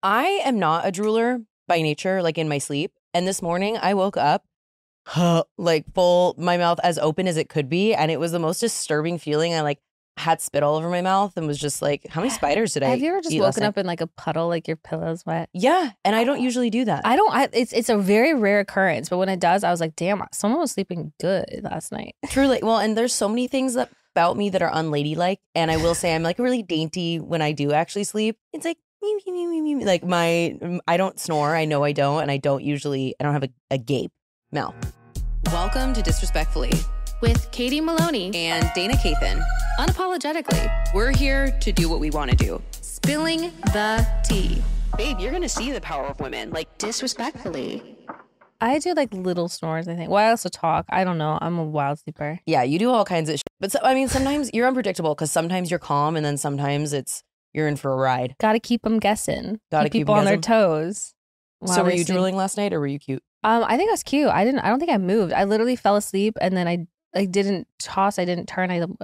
I am not a drooler by nature, like in my sleep. And this morning I woke up like full, my mouth as open as it could be. And it was the most disturbing feeling. I like had spit all over my mouth and was just like, how many spiders did I Have you ever just woken up in like a puddle, like your pillow's wet? Yeah. And I don't usually do that. It's a very rare occurrence. But when it does, I was like, damn, someone was sleeping good last night. Truly. Well, and there's so many things about me that are unladylike. And I will say I'm like really dainty when I do actually sleep. It's like, like I don't snore. I know I don't. And I don't have a gape mouth. Welcome to Disrespectfully with Katie Maloney and Dayna Kathan. Unapologetically, We're here to do what we want to do. spilling the tea. Babe, you're going to see the power of women. Like, Disrespectfully. I do like little snores, I think. Well, I also talk. I don't know. I'm a wild sleeper. yeah, you do all kinds of shit. But sometimes you're unpredictable because sometimes you're calm and then sometimes you're in for a ride. Got to keep them guessing. Gotta keep keep people on their guessing. toes. So were you drooling last night or were you cute? I think I was cute. I don't think I moved. I literally fell asleep and then I didn't toss. I didn't turn.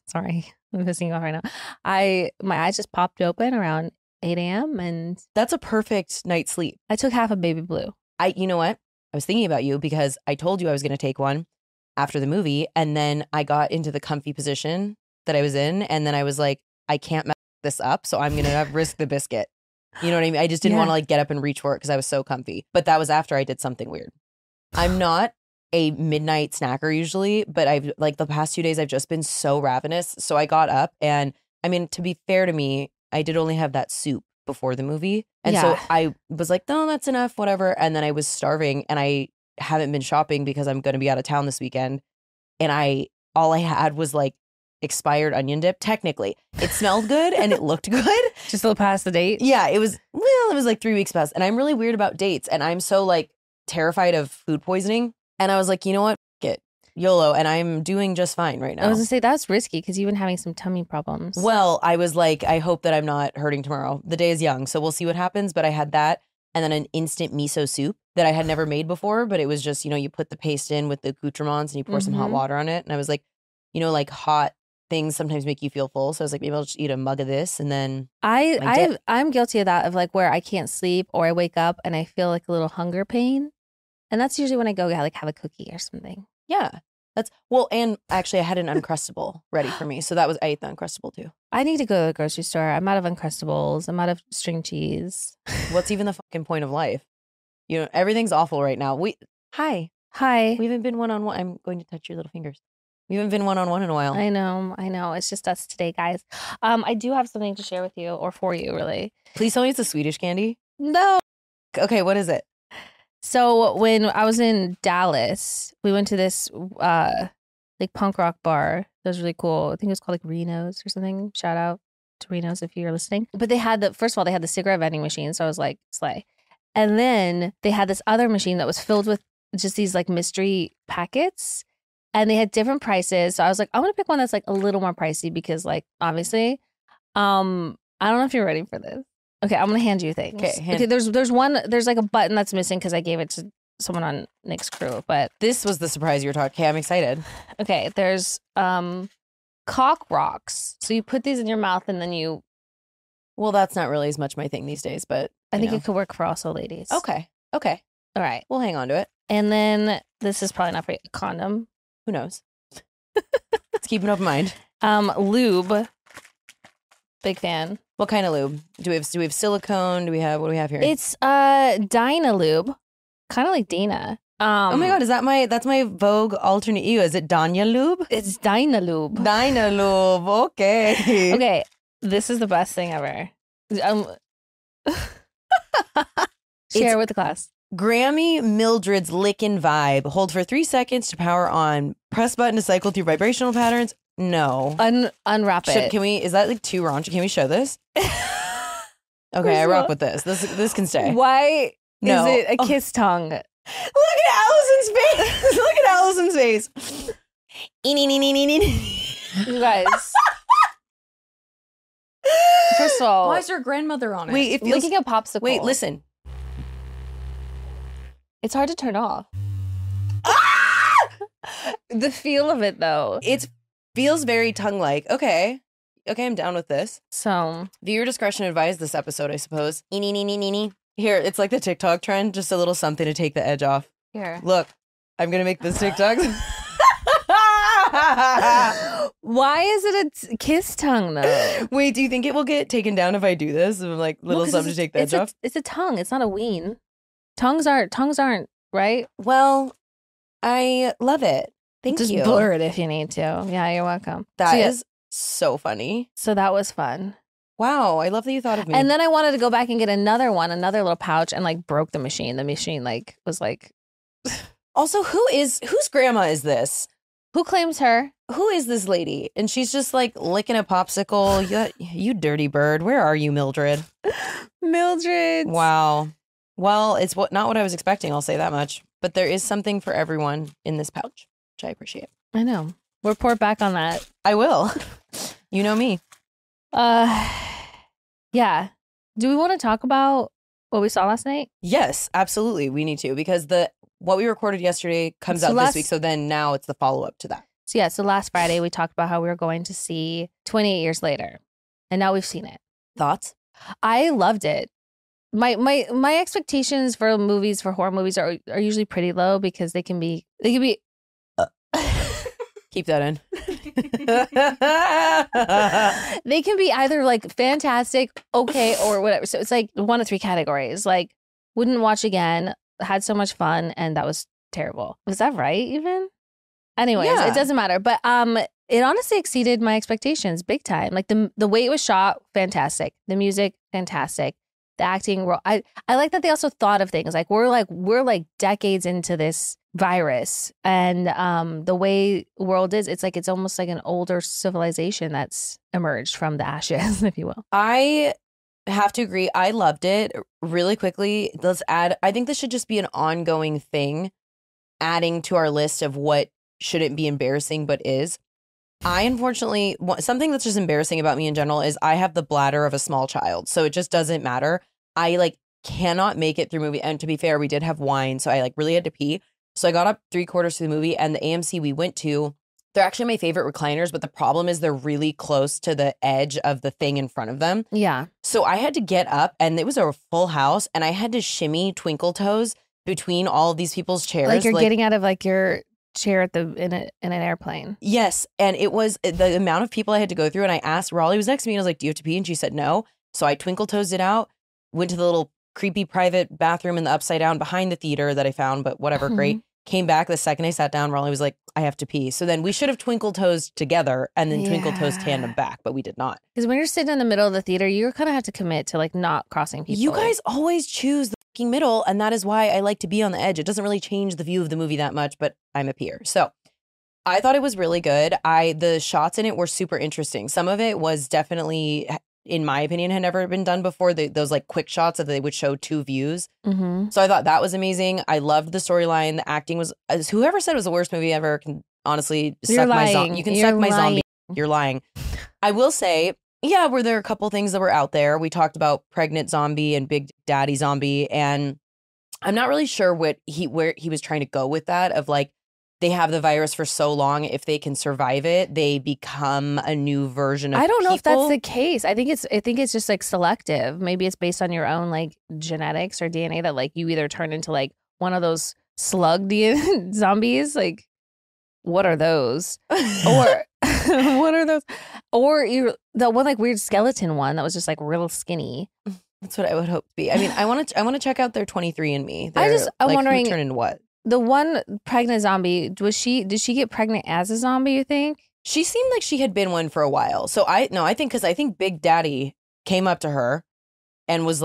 Sorry, I'm pissing you off right now. My eyes just popped open around 8 a.m. and That's a perfect night's sleep. I took half a baby blue. You know what? I was thinking about you because I told you I was going to take one after the movie. And then I got into the comfy position that I was in. And then I was like, I can't mess this up. So I'm going to risk the biscuit. You know what I mean? I just didn't want to like get up and reach for it because I was so comfy. But that was after I did something weird. I'm not a midnight snacker usually, but I've like the past 2 days I've just been so ravenous. So I got up and I mean, to be fair to me, I did only have that soup before the movie. And so I was like, no, that's enough, whatever. And then I was starving and I haven't been shopping because I'm going to be out of town this weekend. And all I had was like expired onion dip. Technically, it smelled good and it looked good. Just a little past the date. Yeah, it was like 3 weeks past. And I'm really weird about dates. And I'm so like terrified of food poisoning. And I was like, you know what? Get YOLO. And I'm doing just fine right now. I was gonna say that's risky because you've been having some tummy problems. Well, I was like, I hope that I'm not hurting tomorrow. The day is young, so we'll see what happens. But I had that and then an instant miso soup that I had never made before. But it was just, you put the paste in with the accoutrements and you pour some hot water on it. And I was like, like hot things sometimes make you feel full. So I was like, maybe I'll just eat a mug of this. And then I'm guilty of that, of like where I can't sleep or I wake up and I feel like a little hunger pain. And that's usually when I go like have a cookie or something. Yeah. And actually I had an Uncrustable ready for me. So I ate the Uncrustable too. I need to go to the grocery store. I'm out of Uncrustables. I'm out of string cheese. What's even the fucking point of life? Everything's awful right now. Hi. Hi. We haven't been one-on-one. I'm going to touch your little fingers. We haven't been one-on-one in a while. I know. It's just us today, guys. I do have something to share with you or for you, really. Please tell me it's a Swedish candy. No. Okay, what is it? So when I was in Dallas, we went to this like punk rock bar. That was really cool. I think it was called like Reno's or something. Shout out to Reno's if you're listening. But they had first of all, they had the cigarette vending machine. So I was like, slay. And then they had this other machine that was filled with just these like mystery packets. And they had different prices. So I was like, I'm going to pick one that's like a little more pricey because like, obviously, I don't know if you're ready for this. Okay, I'm going to hand you things. Okay, there's like a button that's missing because I gave it to someone on Nick's crew. But this was the surprise you were talking. Okay, I'm excited. Okay, there's cock rocks. So you put these in your mouth and then you... Well, that's not really as much my thing these days, but... I think it could work for also ladies. Okay. All right. We'll hang on to it. And then this is probably not for you. A condom. Who knows? Let's keep an open mind. Lube. Big fan. What kind of lube? Do we have silicone? What do we have here? It's Dayna lube. Kind of like Dayna. Oh my god, that's my Vogue alternate ego. Is it Danya lube? It's Dayna lube. Dayna lube. Okay. Okay. This is the best thing ever. Share with the class. Grammy Mildred's Lickin' Vibe. Hold for 3 seconds to power on. Press button to cycle through vibrational patterns. No. Unwrap it. Is that like too raunchy? Can we show this? Okay, I rock with this. This can stay. Why is it a kiss tongue? Look at Allison's face. Look at Allison's face. You guys. First of all, why is your grandmother on it? Wait, licking a popsicle. Wait, listen. It's hard to turn off. The feel of it, though. It feels very tongue-like. Okay. okay, I'm down with this. So Viewer discretion advised this episode, I suppose. Here, it's like the TikTok trend, just a little something to take the edge off. here. Look, I'm going to make this TikTok. Why is it a kiss tongue though? Wait, do you think it will get taken down if I do this? Like little something to take the edge off? It's a tongue. It's not a ween. Tongues aren't, right? Well, I love it. Thank you. Just blur it if you need to. Yeah, you're welcome. That is so funny. So that was fun. Wow, I love that you thought of me. And then I wanted to go back and get another little pouch, and like broke the machine. The machine like was like. Also, whose grandma is this? Who claims her? Who is this lady? And she's just like licking a popsicle. You dirty bird. Where are you, Mildred? Mildred. Wow. Well, it's not what I was expecting. I'll say that much. But there is something for everyone in this pouch, which I appreciate. I know. Report back on that. I will. You know me. Yeah. Do we want to talk about what we saw last night? Yes, absolutely. We need to, because what we recorded yesterday comes out this week. So then now it's the follow-up to that. So last Friday we talked about how we were going to see 28 Years Later. And now we've seen it. Thoughts? I loved it. My expectations for horror movies are usually pretty low because they can be keep that in. They can be either like fantastic, okay, or whatever. So it's like one of three categories. Like wouldn't watch again, had so much fun, and that was terrible. Was that right even? Anyways, Yeah. It doesn't matter. But it honestly exceeded my expectations big time. Like the way it was shot, fantastic. The music, fantastic. The acting, I like that they also thought of things. Like we're decades into this virus, and the way the world is, it's almost like an older civilization that's emerged from the ashes, if you will. I have to agree. I loved it. Really quickly, let's add, I think this should just be an ongoing thing, adding to our list of what shouldn't be embarrassing but is. I unfortunately, something that's just embarrassing about me in general is I have the bladder of a small child. So it just doesn't matter. I cannot make it through movie. And to be fair, we did have wine. So I really had to pee. So I got up 3/4 through the movie, and the AMC we went to, they're actually my favorite recliners. But the problem is they're really close to the edge of the thing in front of them. Yeah. So I had to get up, and it was a full house, and I had to shimmy twinkle toes between all of these people's chairs. Like you're getting out of your chair in an airplane. Yes. And it was the amount of people I had to go through. And I asked, Raleigh was next to me, and I was like, do you have to pee? And she said no. So I twinkle toes it out, went to the little creepy private bathroom in the upside down behind the theater that I found, but whatever, great. Came back the second I sat down, Raleigh was like, I have to pee. So then we should have twinkle toes together and then twinkle toes tandem back, but we did not. Because when you're sitting in the middle of the theater, you kind of have to commit to not crossing people. You guys always choose the fucking middle, and that is why I like to be on the edge. It doesn't really change the view of the movie that much, but I'm a peer. So I thought it was really good. The shots in it were super interesting. Some of it was definitely, in my opinion, had never been done before. Those quick shots that they would show two views. Mm-hmm. So I thought that was amazing. I loved the storyline. The acting was, whoever said it was the worst movie ever can honestly suck my zombie. You can suck my zombie. You're lying. I will say, yeah, were there a couple things that were out there. We talked about pregnant zombie and big daddy zombie, and I'm not really sure where he was trying to go with that of they have the virus for so long, if they can survive it, they become a new version of I don't know people. if that's the case. I think it's just selective. Maybe it's based on your own genetics or DNA that you either turn into one of those slug zombies. What are those? Or what are those? Or you the one weird skeleton one that was just real skinny. That's what I would hope to be. I mean, I want to check out their 23andMe. I'm wondering who turned into what. The one pregnant zombie, did she get pregnant as a zombie, you think? She seemed like she had been one for a while. So I think Big Daddy came up to her and was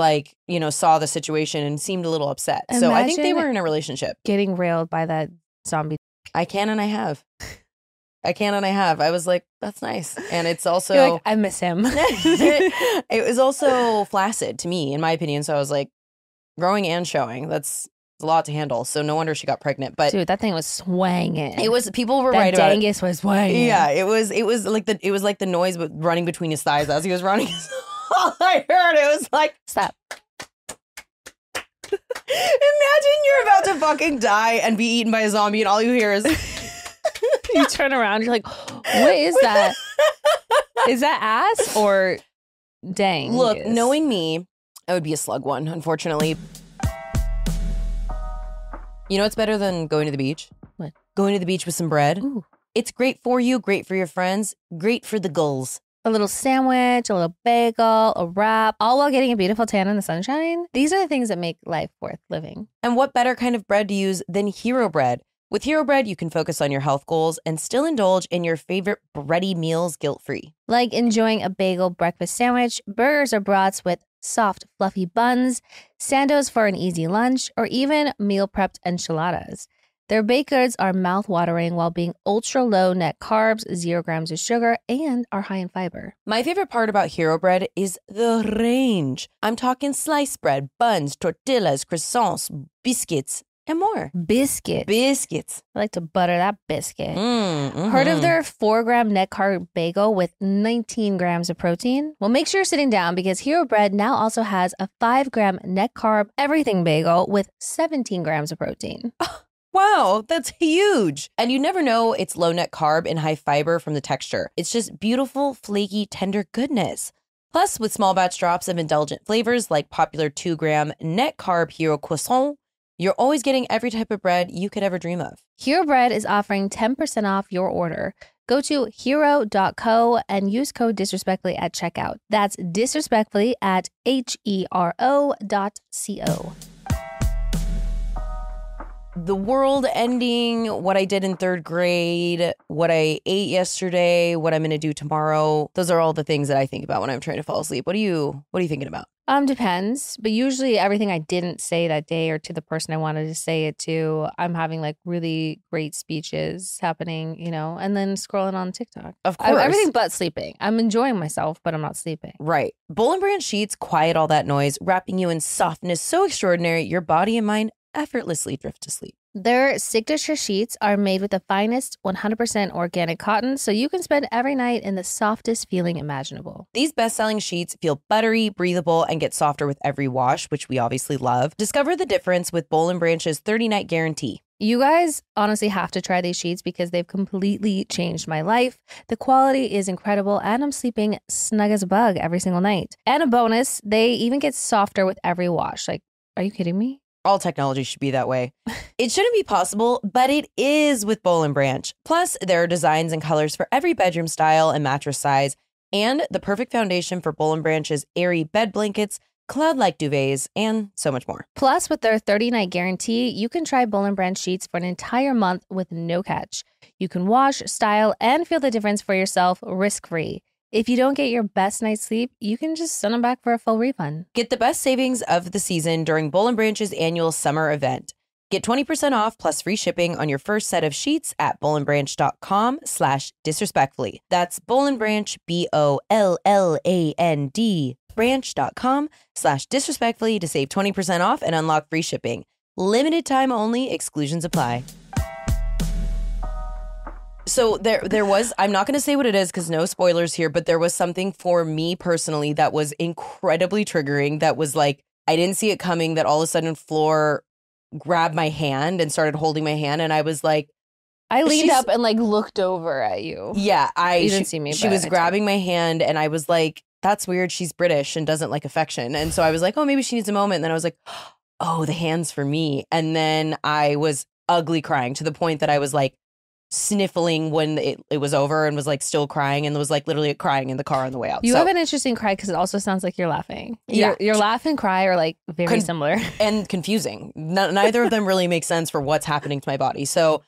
saw the situation and seemed a little upset. So I think they were in a relationship. Getting railed by that zombie. I can and I have. I was like, that's nice. And it's also... You're I miss him. It was also flaccid to me, in my opinion. So I was like, growing and showing. That's a lot to handle. So no wonder she got pregnant. But dude, that thing was swanging. It was, people were right about it. Dangus was swanging. Yeah, it was like the noise running between his thighs as he was running. All I heard, it was like, stop. Imagine you're about to fucking die and be eaten by a zombie, and all you hear is you turn around, you're like, what is that? Is that ass or dang? Look, knowing me, I would be a slug one, unfortunately. You know what's better than going to the beach? What? Going to the beach with some bread. Ooh. It's great for you, great for your friends, great for the gulls. A little sandwich, a little bagel, a wrap, all while getting a beautiful tan in the sunshine. These are the things that make life worth living. And what better kind of bread to use than Hero Bread? With Hero Bread, you can focus on your health goals and still indulge in your favorite bready meals guilt-free. Like enjoying a bagel breakfast sandwich, burgers or brats with soft, fluffy buns, sandos for an easy lunch, or even meal prepped enchiladas. Their baked goods are mouth-watering while being ultra-low net carbs, 0 grams of sugar, and are high in fiber. My favorite part about Hero Bread is the range. I'm talking sliced bread, buns, tortillas, croissants, biscuits, and more. Biscuits. I like to butter that biscuit. Mm-hmm. Heard of their 4-gram net carb bagel with 19 grams of protein? Well, make sure you're sitting down because Hero Bread now also has a 5-gram net carb everything bagel with 17 grams of protein. Wow, that's huge. And you never know it's low net carb and high fiber from the texture. It's just beautiful, flaky, tender goodness. Plus, with small batch drops of indulgent flavors like popular 2-gram net carb Hero Croissant, you're always getting every type of bread you could ever dream of. Hero Bread is offering 10% off your order. Go to hero.co and use code disrespectfully at checkout. That's disrespectfully at hero.co. The world ending, what I did in 3rd grade, what I ate yesterday, what I'm going to do tomorrow. Those are all the things that I think about when I'm trying to fall asleep. What are you thinking about? Depends. But usually everything I didn't say that day or to the person I wanted to say it to, I'm having like really great speeches happening, you know, and then scrolling on TikTok. Of course. Everything but sleeping. I'm enjoying myself, but I'm not sleeping. Right. Boll and Branch sheets quiet all that noise, wrapping you in softness so extraordinary your body and mind effortlessly drift to sleep. Their signature sheets are made with the finest 100% organic cotton, so you can spend every night in the softest feeling imaginable. These best-selling sheets feel buttery, breathable, and get softer with every wash, which we obviously love. Discover the difference with Boll and Branch's 30-night guarantee. You guys honestly have to try these sheets because they've completely changed my life. The quality is incredible, and I'm sleeping snug as a bug every single night. And a bonus, they even get softer with every wash. Like, are you kidding me? All technology should be that way. It shouldn't be possible, but it is with Boll and Branch. Plus, there are designs and colors for every bedroom style and mattress size, and the perfect foundation for Boll and Branch's airy bed blankets, cloud-like duvets, and so much more. Plus, with their 30-night guarantee, you can try Boll and Branch sheets for an entire month with no catch. You can wash, style, and feel the difference for yourself risk-free. If you don't get your best night's sleep, you can just send them back for a full refund. Get the best savings of the season during Boll and Branch's annual summer event. Get 20% off plus free shipping on your first set of sheets at bollandbranch.com/disrespectfully. That's Boll and Branch, BOLLAND, branch.com/disrespectfully to save 20% off and unlock free shipping. Limited time only, exclusions apply. So there was, I'm not going to say what it is because no spoilers here, but there was something for me personally that was incredibly triggering. That was like, I didn't see it coming, that all of a sudden Floor grabbed my hand and started holding my hand. And I was like, I leaned up and like looked over at you. Yeah. You didn't see me. She was grabbing my hand and I was like, that's weird. She's British and doesn't like affection. And so I was like, oh, maybe she needs a moment. And then I was like, oh, the hand's for me. And then I was ugly crying to the point that I was like, sniffling when it was over and was like still crying and was like literally crying in the car on the way out. You have an interesting cry because it also sounds like you're laughing. Yeah. Your laugh and cry are like very similar. And confusing. Neither of them really make sense for what's happening to my body. So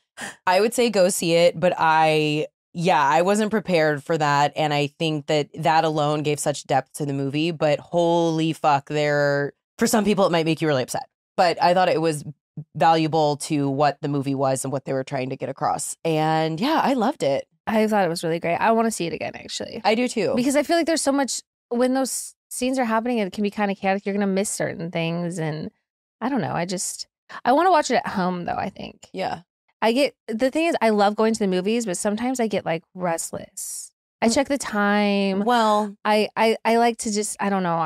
I would say go see it, but I wasn't prepared for that. And I think that alone gave such depth to the movie, but holy fuck, for some people it might make you really upset. But I thought it was valuable to what the movie was and what they were trying to get across. And yeah, I loved it. I thought it was really great. I want to see it again, actually. I do too. Because I feel like there's so much, when those scenes are happening, it can be kind of chaotic. You're going to miss certain things. And I don't know. I want to watch it at home though, I think. Yeah. The thing is, I love going to the movies, but sometimes I get like restless. I check the time. Well, I like to just, I don't know.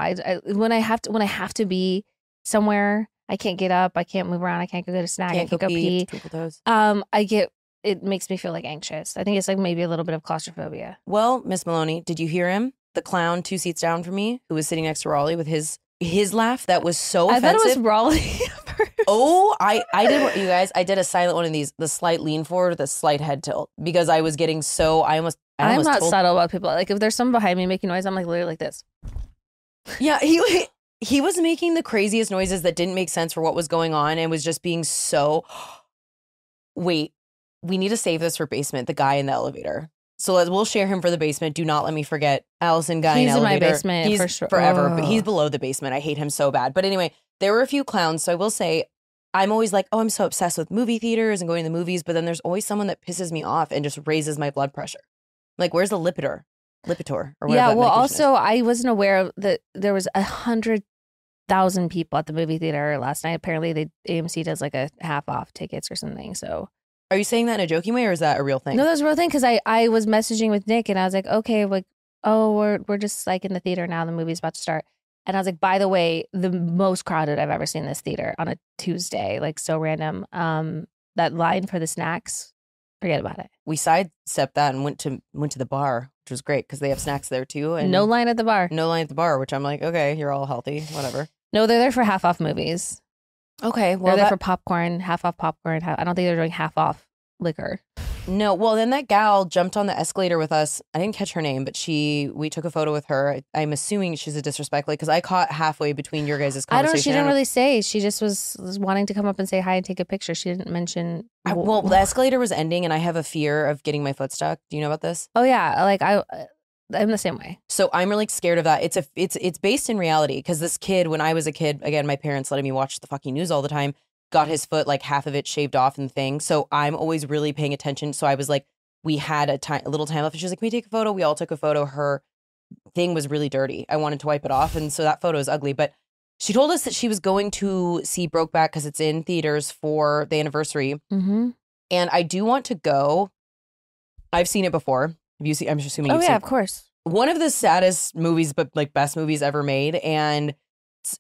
When I have to be somewhere, I can't get up. I can't move around. I can't go get a snack. I can't go pee. it makes me feel like anxious. I think it's like maybe a little bit of claustrophobia. Well, Miss Maloney, did you hear him? The clown 2 seats down from me who was sitting next to Raleigh with his laugh that was so offensive. I thought it was Raleigh. Oh, I did what you guys. I did a silent one of these, the slight lean forward with a slight head tilt because I was getting so. I'm not subtle about people. Like if there's someone behind me making noise, I'm like literally like this. Yeah, he was making the craziest noises that didn't make sense for what was going on and was just being so. Wait, we need to save this for basement. The guy in the elevator. So we'll share him for the basement. Do not let me forget Allison guy in elevator. He's in my basement He's for sure. Forever, but he's below the basement. I hate him so bad. But anyway, there were a few clowns. So I will say, I'm always like, oh, I'm so obsessed with movie theaters and going to the movies. But then there's always someone that pisses me off and just raises my blood pressure. Like, where's the Lipitor or whatever? Yeah. That Well, medication also, I wasn't aware that there was 100,000 people at the movie theater last night. Apparently, AMC does like a half off tickets or something. So. Are you saying that in a joking way or is that a real thing? No, that's a real thing because I was messaging with Nick and I was like, okay, like, oh, we're just like in the theater now. The movie's about to start. And I was like, by the way, the most crowded I've ever seen this theater on a Tuesday, like so random. That line for the snacks, forget about it. We sidestepped that and went to the bar, which was great because they have snacks there too. And no line at the bar. No line at the bar, which I'm like, okay, you're all healthy, whatever. No, they're there for half off movies. Okay, well, they're there for popcorn, half off popcorn. I don't think they're doing half off liquor. No, well, then that gal jumped on the escalator with us. I didn't catch her name, but we took a photo with her. I'm assuming she's a disrespect, like, because I caught halfway between your guys' conversation. I don't know. She didn't really say. She just was wanting to come up and say hi and take a picture. She didn't mention. Well, the escalator was ending, and I have a fear of getting my foot stuck. Do you know about this? Oh yeah, like I'm the same way. So I'm really scared of that. It's based in reality because this kid, when I was a kid, again, my parents letting me watch the fucking news all the time, got his foot like half of it shaved off and thing. So I'm always really paying attention. So I was like, we had a little time left. And she was like, can we take a photo? We all took a photo. Her thing was really dirty. I wanted to wipe it off. And so that photo is ugly. But she told us that she was going to see Brokeback because it's in theaters for the anniversary. Mm-hmm. And I do want to go. I've seen it before. Have you seen? I'm assuming you've seen it. Oh yeah, of course. One of the saddest movies, but like best movies ever made. And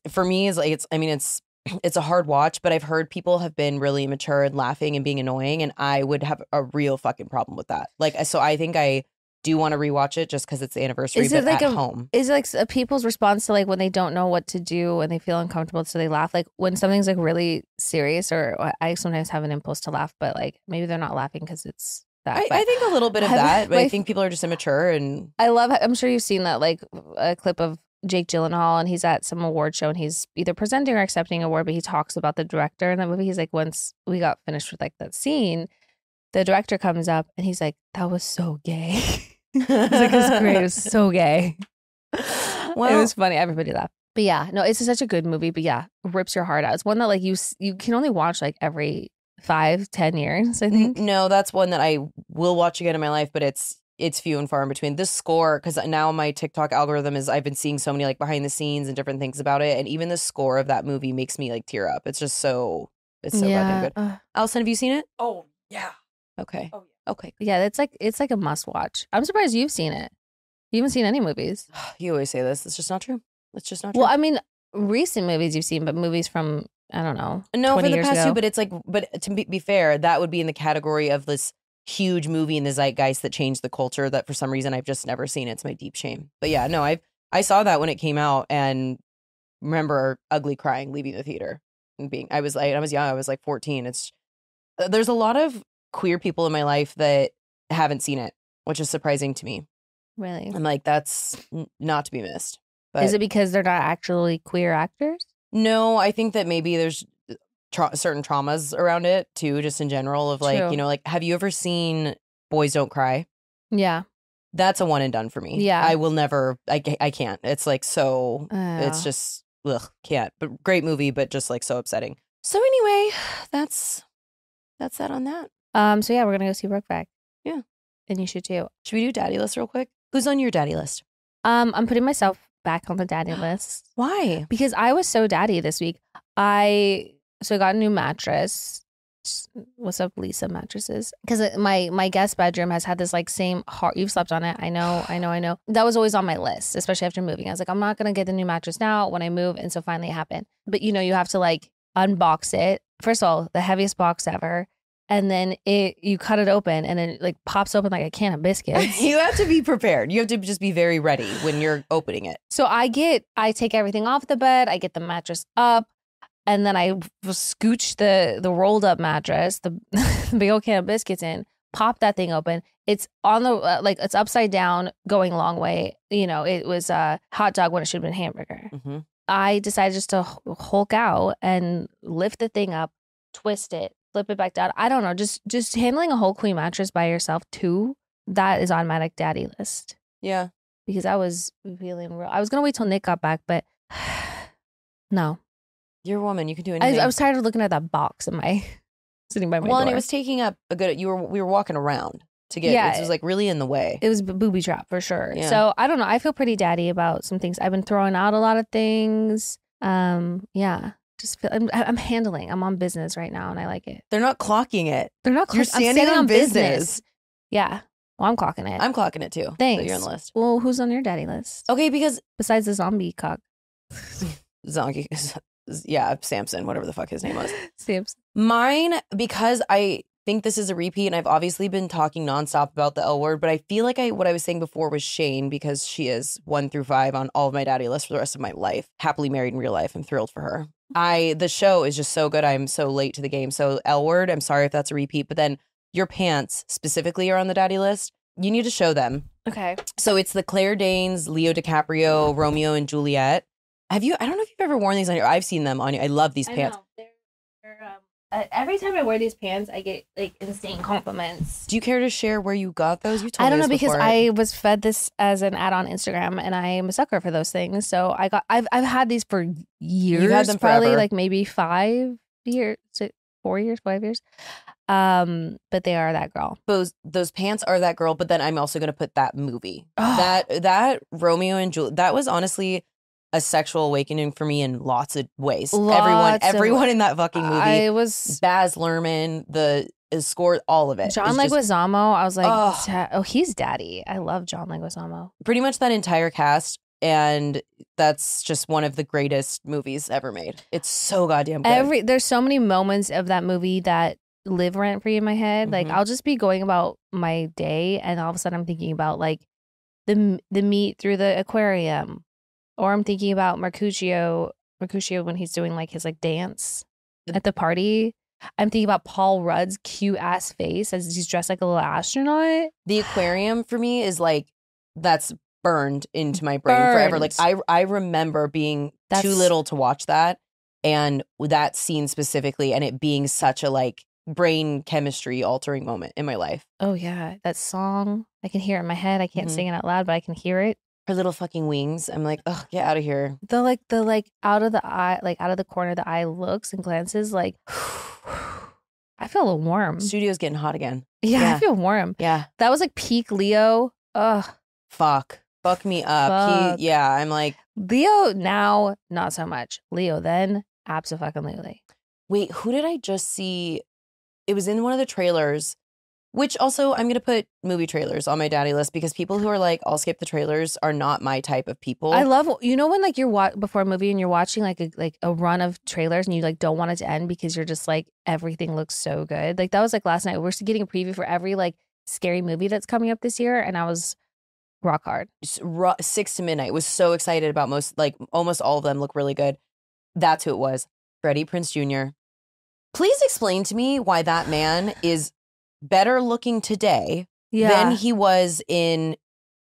for me, is like it's a hard watch, but I've heard people have been really immature and laughing and being annoying, and I would have a real fucking problem with that. Like, so I think I do want to rewatch it just because it's the anniversary. Is it but like at home? Is it like a people's response to like when they don't know what to do and they feel uncomfortable, so they laugh? Like when something's like really serious, or I sometimes have an impulse to laugh, but like maybe they're not laughing because it's that. I think a little bit of that, but I think people are just immature. And I'm sure you've seen that, like a clip of Jake Gyllenhaal, and he's at some award show and he's either presenting or accepting an award, but he talks about the director in that movie. He's like, once we got finished with like that scene, the director comes up and he's like, that was so gay. He's like, it was great. It was so gay. Well, it was funny. Everybody laughed. But yeah, no, it's such a good movie. But yeah, rips your heart out. It's one that like you can only watch like every 5-10 years, I think. No, that's one that I will watch again in my life, but it's few and far in between. This score, because now my TikTok algorithm is, I've been seeing so many like behind the scenes and different things about it, and even the score of that movie makes me like tear up. It's just so goddamn good. Allison, have you seen it? Oh yeah. Okay. Oh yeah. Okay. Yeah, it's like a must watch. I'm surprised you've seen it. You haven't seen any movies. You always say this. It's just not true. It's just not true. Well, I mean, recent movies you've seen, but movies from I don't know. No, for the past ago. two, but it's like, but to be fair, that would be in the category of this huge movie in the zeitgeist that changed the culture that for some reason I've just never seen. It's my deep shame. But yeah, no, I saw that when it came out and remember ugly crying leaving the theater and I was young. I was like 14. There's a lot of queer people in my life that haven't seen it, which is surprising to me. Really? I'm like, that's not to be missed. But is it because they're not actually queer actors? No, I think that maybe there's certain traumas around it too, just in general of like, True. Like, have you ever seen Boys Don't Cry? Yeah. That's a one and done for me. Yeah. I will never, I can't. It's like so, it's just, can't. But great movie, but just like so upsetting. So anyway, that's that on that. So yeah, we're going to go see Brokeback. Yeah. And you should too. Should we do daddy list real quick? Who's on your daddy list? I'm putting myself back on the daddy list. Why? Because I was so daddy this week. I got a new mattress. What's up, Lisa mattresses? Because my guest bedroom has had this like same heart. You've slept on it. I know. That was always on my list, especially after moving. I was like, I'm not going to get the new mattress now when I move. And so finally it happened. But you have to like unbox it. First of all, the heaviest box ever. and then you cut it open and it like pops open like a can of biscuits. You have to be prepared. You have to just be very ready when you're opening it. So I take everything off the bed, I get the mattress up, and then I scooch the rolled up mattress, the big old can of biscuits in, pop that thing open. It's on the like it's upside down, going a long way. You know, it was a hot dog when it should have been hamburger. Mm-hmm. I decided just to Hulk out and lift the thing up, twist it, flip it back down. I don't know, just handling a whole queen mattress by yourself too. That is on my daddy list. Yeah, because I was feeling real. I was gonna wait till Nick got back, but no. You're a woman. You can do anything. I was tired of looking at that box in my sitting by my door. And it was taking up a good. We were walking around to get. Yeah, it was like really in the way. It was booby trap for sure. Yeah. So I don't know. I feel pretty daddy about some things. I've been throwing out a lot of things. Yeah. Just feel I'm handling. I'm on business right now, and I like it. They're not clocking it. They're not. You're standing on business. Yeah. Well, I'm clocking it. I'm clocking it too. Thanks. So you're on the list. Well, who's on your daddy list? Okay, because besides the zombie cock. Zombie. Yeah, Samson, whatever the fuck his name was. Samson. Mine, because I think this is a repeat, and I've obviously been talking nonstop about the L word, but I feel like what I was saying before was Shane, because she is 1 through 5 on all of my daddy lists for the rest of my life. Happily married in real life. I'm thrilled for her. The show is just so good. I'm so late to the game. So L word, I'm sorry if that's a repeat, but then your pants specifically are on the daddy list. You need to show them. Okay. So it's the Claire Danes, Leo DiCaprio, Romeo and Juliet. I don't know if you've ever worn these on your. I've seen them on you. I love these pants. They're every time I wear these pants, I get like insane compliments. Do you care to share where you got those? You told me. I don't know, this because before. I was fed this as an ad on Instagram, and I am a sucker for those things. So I've had these for years. You've had them probably forever. like maybe 5 years, 4 years, 5 years. But they are that girl. Those pants are that girl. But then I'm also going to put that movie. Oh. That Romeo and Juliet. That was honestly a sexual awakening for me in lots of ways. Everyone in that fucking movie. I was Baz Luhrmann, the score, all of it. John Leguizamo. I was like, he's daddy. I love John Leguizamo. Pretty much that entire cast. And that's just one of the greatest movies ever made. It's so goddamn good. There's so many moments of that movie that live rent free in my head. Mm-hmm. Like I'll just be going about my day, and all of a sudden I'm thinking about like the meat through the aquarium, or I'm thinking about Mercutio when he's doing like his like dance at the party. I'm thinking about Paul Rudd's cute ass face as he's dressed like a little astronaut. The aquarium for me is like that's burned into my brain forever. Like I remember being too little to watch that, and that scene specifically, and it being such a like brain chemistry altering moment in my life. Oh yeah, that song, I can hear it in my head. I can't sing it out loud, but I can hear it. Her little fucking wings. I'm like, oh, get out of here. The out of the eye, like out of the corner of the eye looks and glances like I feel a little warm. Studio's getting hot again. Yeah, I feel warm. Yeah. That was like peak Leo. Ugh. Fuck me up. I'm like Leo now, not so much. Leo then, abso-fucking-lutely. Wait, who did I just see? It was in one of the trailers, which also I'm going to put movie trailers on my daddy list, because people who are like, I'll skip the trailers are not my type of people. I love, when like you're before a movie and you're watching like a run of trailers and you like don't want it to end because you're just like, everything looks so good. Like that was like last night. We're getting a preview for every like scary movie that's coming up this year, and I was rock hard. 6 to midnight. Was so excited about almost all of them look really good. That's who it was. Freddie Prinze Jr. Please explain to me why that man is better looking today than he was in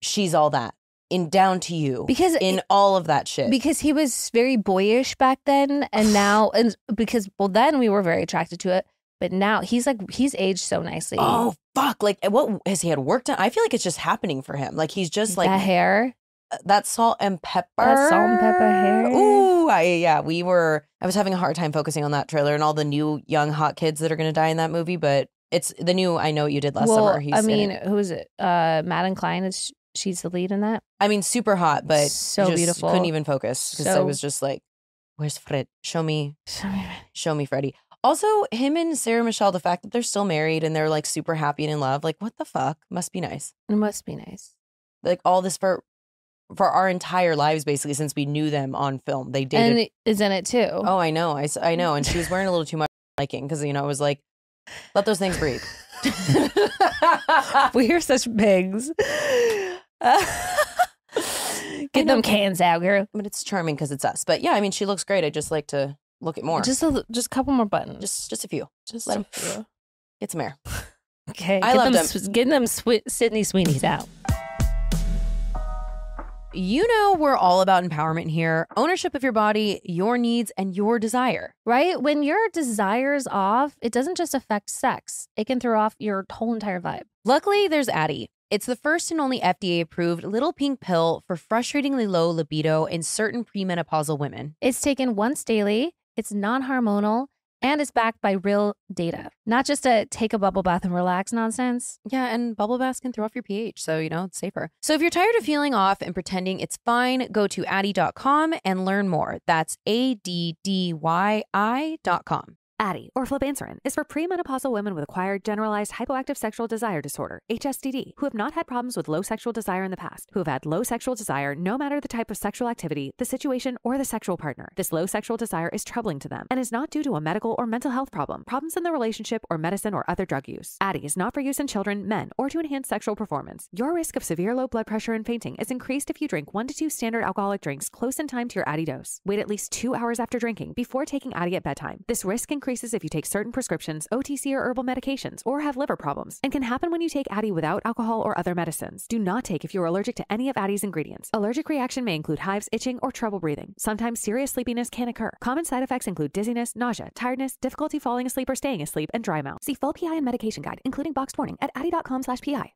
She's All That, in Down to You, because in all of that shit. Because he was very boyish back then, and now, and because then we were very attracted to it, but now he's aged so nicely. Oh fuck! Like, what has he had work done? I feel like it's just happening for him. Like he's just like that hair. That salt and pepper. That salt and pepper hair. Ooh, I was having a hard time focusing on that trailer and all the new young hot kids that are going to die in that movie, but it's the new I Know What You Did Last Summer. Who is it? Madeline Klein, she's the lead in that? I mean, super hot, but so beautiful. Couldn't even focus because I was just like, where's Fred? Show me Freddie. Also, him and Sarah Michelle, the fact that they're still married and they're like super happy and in love, like what the fuck? Must be nice. It must be nice. Like all this for our entire lives, basically, since we knew them on film. They dated. And is in it too. Oh, I know. I know. And she was wearing a little too much liking because, it was like Let those things breathe. We are such pigs. Get them cans out, girl. But it's charming because it's us. But yeah, I mean, she looks great. I just like to look at more. Just a couple more buttons. Just a few. Just let a them few. get some air. Okay. I love them. Getting them Sydney Sweeney's out. You know, we're all about empowerment here. Ownership of your body, your needs, and your desire. Right? When your desire's off, it doesn't just affect sex. It can throw off your whole entire vibe. Luckily, there's Addyi. It's the first and only FDA-approved little pink pill for frustratingly low libido in certain premenopausal women. It's taken once daily, it's non-hormonal, and it's backed by real data. Not just a take a bubble bath and relax nonsense. Yeah, and bubble baths can throw off your pH, so, it's safer. So if you're tired of feeling off and pretending it's fine, go to Addyi.com and learn more. That's ADDYI.com. Addyi, or flibanserin, is for premenopausal women with acquired generalized hypoactive sexual desire disorder, HSDD, who have not had problems with low sexual desire in the past, who have had low sexual desire no matter the type of sexual activity, the situation, or the sexual partner. This low sexual desire is troubling to them and is not due to a medical or mental health problem, problems in the relationship, or medicine or other drug use. Addyi is not for use in children, men, or to enhance sexual performance. Your risk of severe low blood pressure and fainting is increased if you drink 1 to 2 standard alcoholic drinks close in time to your Addyi dose. Wait at least 2 hours after drinking before taking Addyi at bedtime. This risk increases if you take certain prescriptions, OTC or herbal medications, or have liver problems, and can happen when you take Addyi without alcohol or other medicines. Do not take if you are allergic to any of Addyi's ingredients. Allergic reaction may include hives, itching, or trouble breathing. Sometimes serious sleepiness can occur. Common side effects include dizziness, nausea, tiredness, difficulty falling asleep or staying asleep, and dry mouth. See full PI and medication guide, including boxed warning, at addyi.com/PI.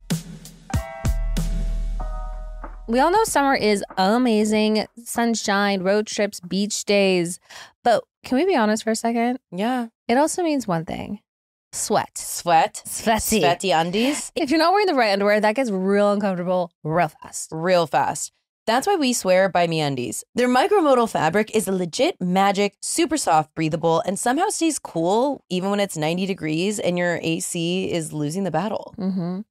We all know summer is amazing. Sunshine, road trips, beach days. But can we be honest for a second? Yeah. It also means one thing. Sweat. Sweaty undies. If you're not wearing the right underwear, that gets real uncomfortable real fast. Real fast. That's why we swear by MeUndies. Their micromodal fabric is a legit magic, super soft, breathable, and somehow stays cool even when it's 90 degrees and your AC is losing the battle. Mm-hmm.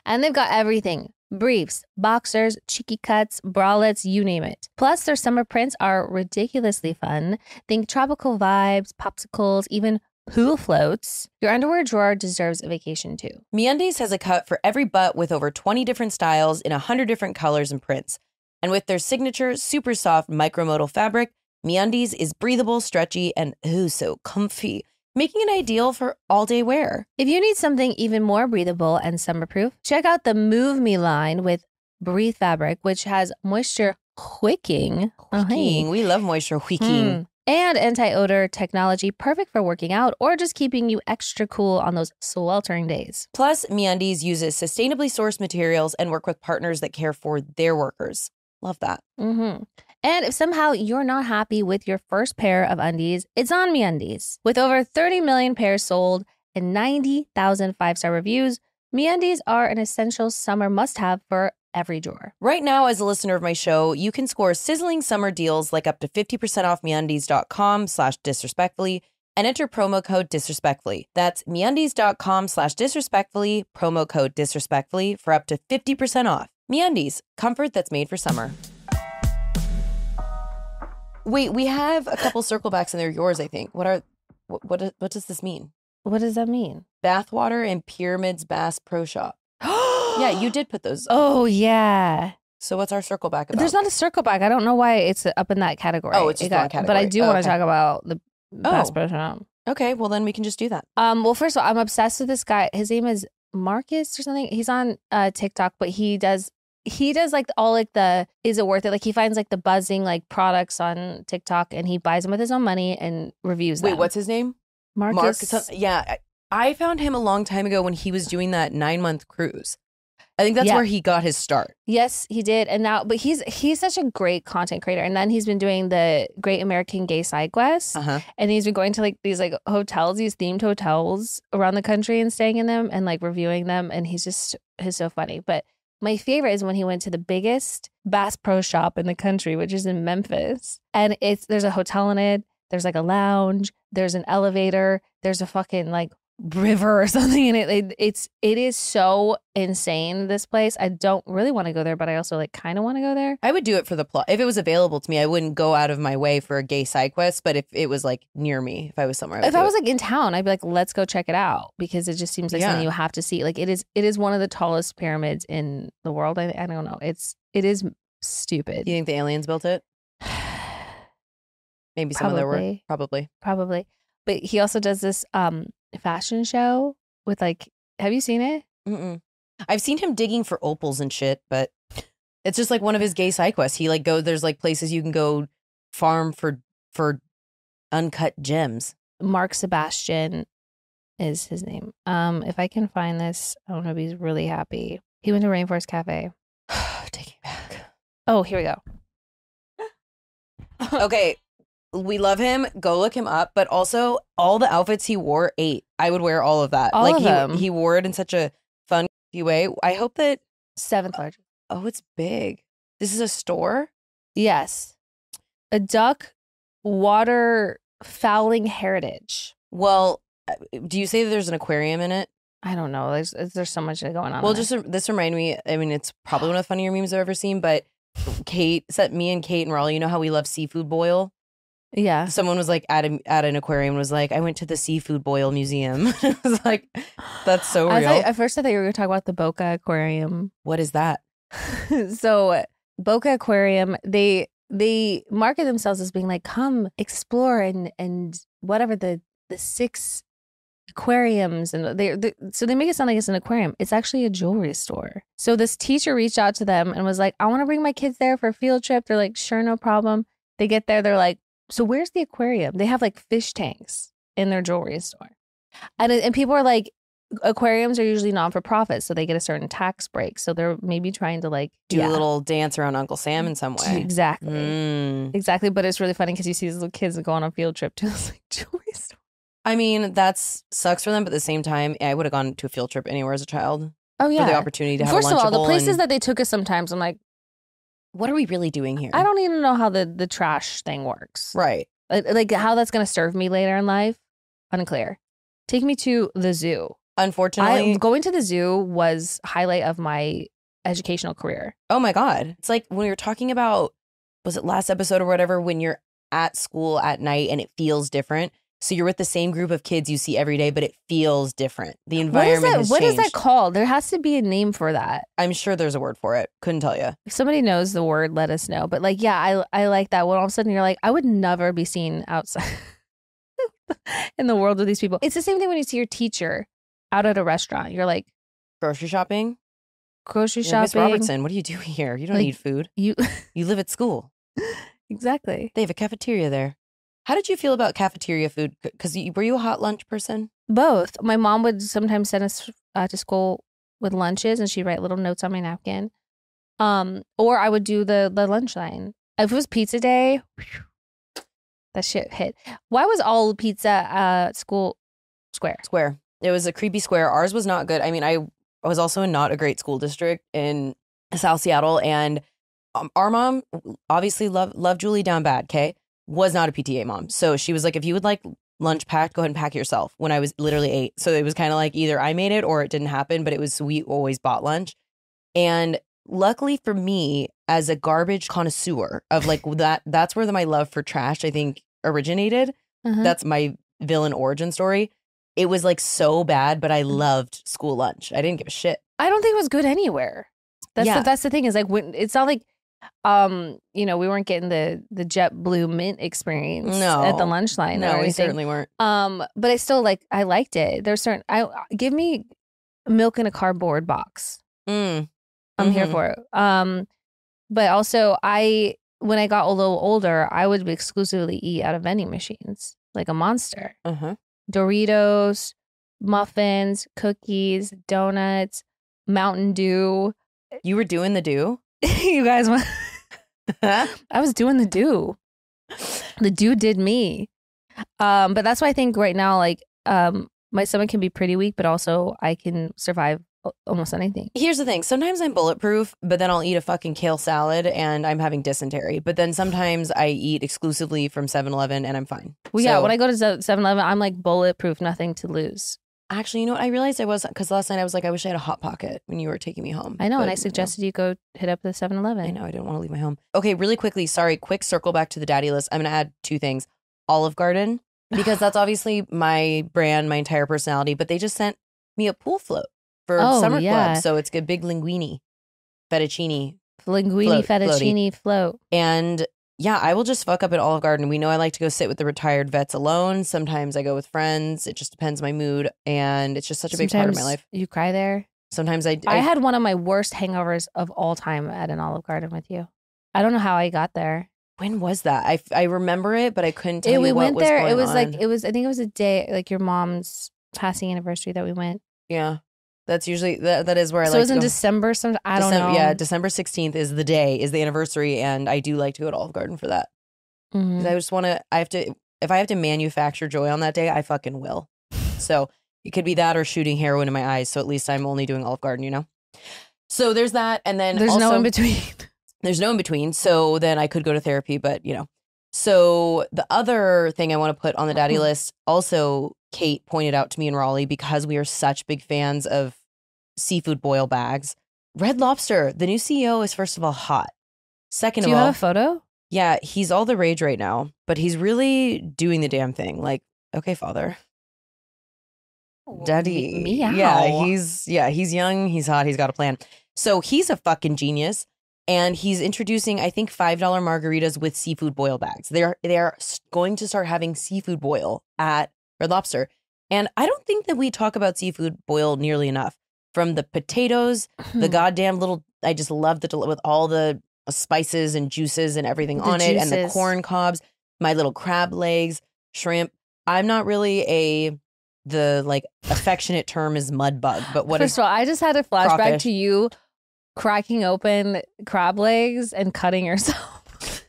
And they've got everything. Briefs, boxers, cheeky cuts, bralettes, you name it. Plus, their summer prints are ridiculously fun. Think tropical vibes, popsicles, even pool floats. Your underwear drawer deserves a vacation too. MeUndies has a cut for every butt with over 20 different styles in 100 different colors and prints. And with their signature super soft micromodal fabric, MeUndies is breathable, stretchy, and so comfy, making it ideal for all-day wear. If you need something even more breathable and summer-proof, check out the Move Me line with Breathe fabric, which has moisture wicking. We love moisture wicking. And anti-odor technology, perfect for working out or just keeping you extra cool on those sweltering days. Plus, MeUndies uses sustainably sourced materials and work with partners that care for their workers. Love that. Mm-hmm. And if somehow you're not happy with your first pair of undies, it's on MeUndies. With over 30 million pairs sold and 90,000 5-star reviews, MeUndies are an essential summer must-have for every drawer. Right now, as a listener of my show, you can score sizzling summer deals like up to 50% off MeUndies.com/disrespectfully and enter promo code disrespectfully. That's MeUndies.com/disrespectfully, promo code disrespectfully for up to 50% off. MeUndies, comfort that's made for summer. Wait, we have a couple circlebacks and they're yours, I think. What does this mean? What does that mean? Bathwater and Pyramids Bass Pro Shop. Yeah, you did put those. Oh, yeah. So what's our circleback about? There's not a circleback. I don't know why it's up in that category. Oh, it's just one category. But I do want to okay. talk about the Bass Pro Shop. Okay, well then we can just do that. Well, first of all, I'm obsessed with this guy. His name is Marcus or something. He's on TikTok, but he does like all like the is it worth it? Like he finds like the buzzing like products on TikTok and he buys them with his own money and reviews them. Wait, what's his name? Marcus. Yeah, I found him a long time ago when he was doing that 9-month cruise. I think that's where he got his start. Yes, he did. And now, but he's such a great content creator. And then he's been doing the Great American Gay Side Quest. And he's been going to like these like hotels, these themed hotels around the country and staying in them and like reviewing them. And he's so funny. But my favorite is when he went to the biggest Bass Pro Shop in the country, which is in Memphis. And there's a hotel in it. There's like a lounge. There's an elevator. There's a fucking like river or something in it. It is so insane, this place. I don't really want to go there, but I also like kind of want to go there. I would do it for the plot. If it was available to me, I wouldn't go out of my way for a gay side quest. But if it was like near me, if I was somewhere, If I was like in town, I'd be like, let's go check it out, because it just seems like something you have to see. Like it is one of the tallest pyramids in the world. I don't know. It is stupid. You think the aliens built it? Maybe some of their work. Probably. But he also does this fashion show with like, have you seen it? Mm-mm. I've seen him digging for opals and shit, but it's just like one of his gay side quests. He like there's like places you can go farm for uncut gems. Mark Sebastian is his name. If I can find this, I don't know if he's really happy. He went to Rainforest Cafe. Taking back. Oh, here we go. Okay. We love him. Go look him up. But also, all the outfits he wore, 8. I would wear all of that. All of them. He wore it in such a fun way. I hope that 7th largest. Oh, it's big. This is a store? Yes. A duck water fowling heritage. Well, do you say that there's an aquarium in it? I don't know. There's so much going on. Well, this reminded me. I mean, it's probably one of the funnier memes I've ever seen. But me and Kate and Raleigh, you know how we love seafood boil? Yeah. Someone was like at an aquarium was like, I went to the seafood boil museum. I was like, that's so real. At first I thought you were going to talk about the Boca Aquarium. What is that? So Boca Aquarium, they market themselves as being like, come explore and whatever the 6 aquariums, and so they make it sound like it's an aquarium. It's actually a jewelry store. So this teacher reached out to them and was like, I want to bring my kids there for a field trip. They're like, sure, no problem. They get there, they're like, so where's the aquarium? They have like fish tanks in their jewelry store. And people are like, aquariums are usually non-for-profit, so they get a certain tax break. So they're maybe trying to like do a little dance around Uncle Sam in some way. Exactly. Exactly. But it's really funny because you see these little kids that go on a field trip to this like jewelry store. I mean, that sucks for them, but at the same time, I would have gone to a field trip anywhere as a child. Oh, yeah. For the opportunity to have First a of all, the Lunchable places that they took us sometimes, I'm like, what are we really doing here? I don't even know how the trash thing works. Right. Like how that's going to serve me later in life, unclear. Take me to the zoo. Unfortunately. Going to the zoo was highlight of my educational career. Oh my God. It's like when we were talking about, was it last episode or whatever, when you're at school at night and it feels different. So you're with the same group of kids you see every day, but it feels different. The environment has What is changed. that called? There has to be a name for that. I'm sure there's a word for it. Couldn't tell you. If somebody knows the word, let us know. But like, yeah, I like that. When all of a sudden you're like, I would never be seen outside in the world with these people. It's the same thing when you see your teacher out at a restaurant. You're like, grocery shopping? Grocery shopping. Miss Robertson, what are you doing here? You don't need food. You live at school. Exactly. They have a cafeteria there. How did you feel about cafeteria food? Because were you a hot lunch person? Both. My mom would sometimes send us to school with lunches, and she'd write little notes on my napkin. Or I would do the lunch line. If it was pizza day, that shit hit. Why was all pizza school square? Square. It was a creepy square. Ours was not good. I mean, I was also in not a great school district in South Seattle, and our mom obviously loved Julie down bad. Okay. Was not a PTA mom. So she was like, if you would like lunch packed, go ahead and pack it yourself when I was literally 8. So it was kind of like either I made it or it didn't happen, but we always bought lunch. And luckily for me, as a garbage connoisseur of like that's where my love for trash, I think, originated. Uh-huh. That's my villain origin story. It was like so bad, but I loved school lunch. I didn't give a shit. I don't think it was good anywhere. That's the thing is like when it's not like we weren't getting the JetBlue Mint experience at the lunch line. No, we certainly weren't. But I still I liked it. There's certain give me milk in a cardboard box. I'm here for it. But also when I got a little older, I would exclusively eat out of vending machines, like a Monster. Doritos, muffins, cookies, donuts, Mountain Dew. You were doing the Dew? You guys want I was doing the Dew. The Dew did me. But that's why I think right now, my stomach can be pretty weak, but also I can survive almost anything. Here's the thing. Sometimes I'm bulletproof, but then I'll eat a fucking kale salad and I'm having dysentery. But then sometimes I eat exclusively from 7-Eleven and I'm fine. Well, yeah, when I go to 7-Eleven, I'm like bulletproof, nothing to lose. Actually, you know what? I realized I wasn't, because last night I was like, I wish I had a Hot Pocket when you were taking me home. I know, But, and I suggested you go hit up the 7-Eleven. I know, I didn't want to leave my home. Okay, really quickly, sorry, quick circle back to the daddy list. I'm going to add 2 things. Olive Garden, because that's obviously my brand, my entire personality, but they just sent me a pool float for summer club. So it's a big linguine, fettuccine. Fettuccine float. And yeah, I will just fuck up at Olive Garden. We know I like to go sit with the retired vets alone. Sometimes I go with friends. It just depends on my mood. And it's just such a big part of my life. You cry there? Sometimes I had one of my worst hangovers of all time at an Olive Garden with you. I don't know how I got there. When was that? I remember it, but I couldn't tell you we what went was there. going It was on. like, I think it was a day, like your mom's passing anniversary that we went. Yeah. That's usually, that is where I So like it was to in go. December. I don't know. Yeah, December 16th is the day, is the anniversary. And I do like to go to Olive Garden for that. Mhm. 'Cause I just want to, if I have to manufacture joy on that day, I fucking will. So it could be that or shooting heroin in my eyes. So at least I'm only doing Olive Garden, you know? So there's that. And then There's also, no in between. There's no in between. So then I could go to therapy, but you know. So the other thing I want to put on the daddy list, also Kate pointed out to me in Raleigh, because we are such big fans of seafood boil bags. Red Lobster, the new CEO is first of all hot. Second Do of you all, have a photo? yeah, he's all the rage right now, but he's really doing the damn thing. Like, okay, father. Daddy. Meow. Yeah, he's young, he's hot, he's got a plan. So he's a fucking genius. And he's introducing, I think, $5 margaritas with seafood boil bags. They're going to start having seafood boil at Red Lobster. And I don't think that we talk about seafood boil nearly enough. From the potatoes, the goddamn little, I just love with all the spices and juices and everything on it, and the corn cobs, my little crab legs, shrimp. I'm not really the like affectionate term is mud bug, but First of all, I just had a flashback crawfish? to you cracking open crab legs and cutting yourself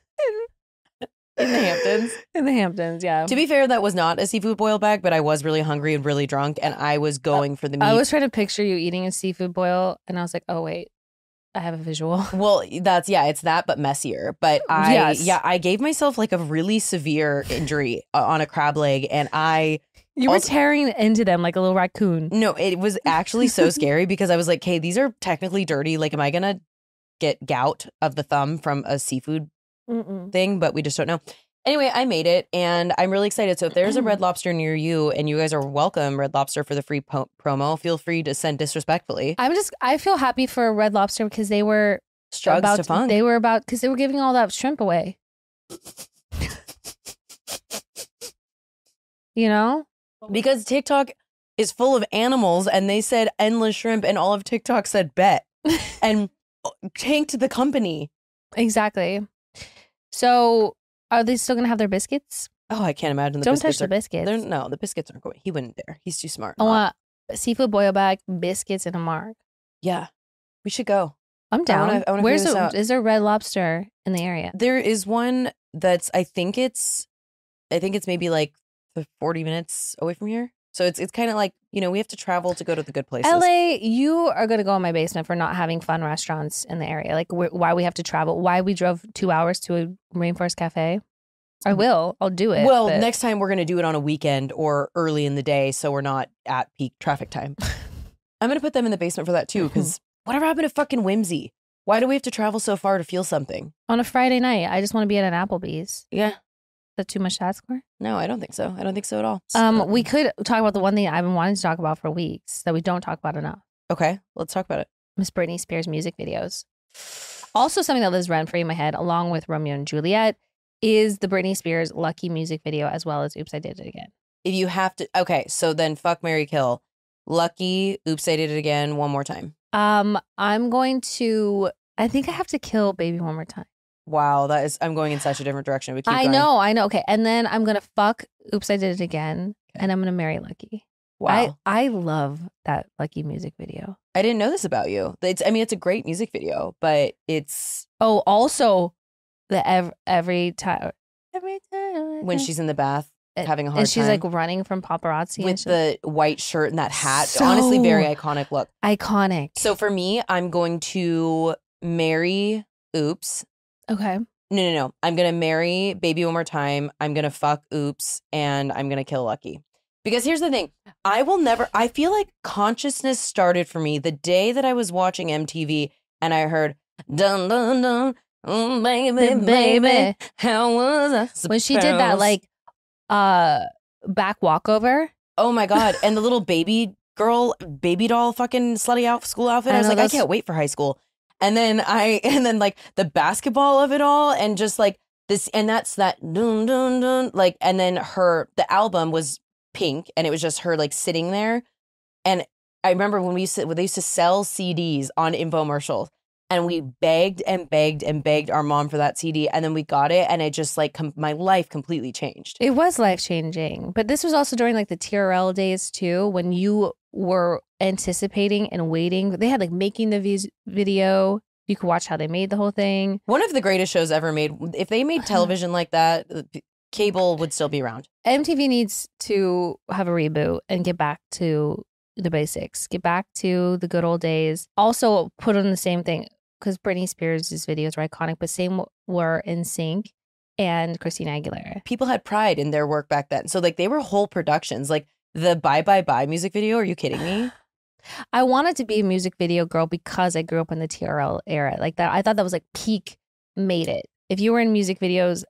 in the Hamptons. In the Hamptons, yeah. To be fair, that was not a seafood boil bag, but I was really hungry and really drunk, and I was going for the meat. I was trying to picture you eating a seafood boil, and I was like, oh wait, I have a visual. Well, it's that, but messier. But I gave myself like a really severe injury on a crab leg, and you were tearing into them like a little raccoon. No, it was actually so scary because I was like, hey, these are technically dirty. Like, am I going to get gout of the thumb from a seafood thing? But we just don't know. Anyway, I made it and I'm really excited. So if there's a Red Lobster near you and you guys are welcome, Red Lobster, for the free promo, feel free to send disrespectfully. I feel happy for Red Lobster because they were Strugs to funk. Because they were giving all that shrimp away. You know? Because TikTok is full of animals and they said endless shrimp and all of TikTok said bet and tanked the company. Exactly. So are they still going to have their biscuits? Oh, I can't imagine the Don't biscuits. touch the biscuits. No, the biscuits aren't going. He wouldn't dare. He's too smart. I want a seafood boil bag, biscuits, and a marg. Yeah, we should go. I'm down. I wanna Where's figure this out. is there Red Lobster in the area? There is one that's I think it's maybe like 40 minutes away from here. So it's kind of like, you know, we have to travel to go to the good places. LA, you are going to go in my basement for not having fun restaurants in the area. Like why we have to travel, why we drove 2 hours to a Rainforest Cafe. I'll do it. Well, but next time we're going to do it on a weekend or early in the day so we're not at peak traffic time. I'm going to put them in the basement for that too, because whatever happened to fucking whimsy? Why do we have to travel so far to feel something? On a Friday night, I just want to be at an Applebee's. Yeah. Is that too much to ask for? No, I don't think so. I don't think so at all. We could talk about the one thing I've been wanting to talk about for weeks that we don't talk about enough. Okay, let's talk about it. Miss Britney Spears music videos. Also something that lives rent free in my head, along with Romeo and Juliet, is the Britney Spears Lucky music video, as well as Oops, I Did It Again. If you have to, okay, so then fuck, marry, kill. Lucky, Oops, I Did It Again, one more time. I think I have to kill Baby One More Time. Wow, I'm going in such a different direction. But keep I going. know. Okay. And then I'm going to fuck Oops, I Did It Again. And I'm going to marry Lucky. Wow. I love that Lucky music video. I didn't know this about you. It's a great music video, but it's... Oh, also the every time when she's in the bath having a hard time. And she's like running from paparazzi. With the white shirt and that hat. So Honestly, very iconic look. Iconic. So for me, I'm going to marry Oops. Okay. No. I'm going to marry Baby One More Time. I'm going to fuck Oops. And I'm going to kill Lucky. Because here's the thing. I feel like consciousness started for me the day that I was watching MTV and I heard, dun, dun, dun, baby, how was I supposed? When she did that, like, back walkover. Oh my God. And the little baby doll fucking slutty school outfit. I was like, I can't wait for high school. And then like the basketball of it all and just like this, and that's that dun dun dun, like, and then the album was pink and it was just her like sitting there. And I remember when they used to sell CDs on infomercials and we begged and begged and begged our mom for that CD and then we got it and it just like my life completely changed. It was life changing, but this was also during like the TRL days too, when you were anticipating and waiting. They had like making the video. You could watch how they made the whole thing. One of the greatest shows ever made. If they made television like that, cable would still be around. MTV needs to have a reboot and get back to the basics. Get back to the good old days. Also put on the same thing because Britney Spears' videos were iconic, but same were NSYNC and Christina Aguilera. People had pride in their work back then. So like they were whole productions. Like the Bye Bye Bye music video. Are you kidding me? I wanted to be a music video girl because I grew up in the TRL era. Like that, I thought that was like peak made it. If you were in music videos,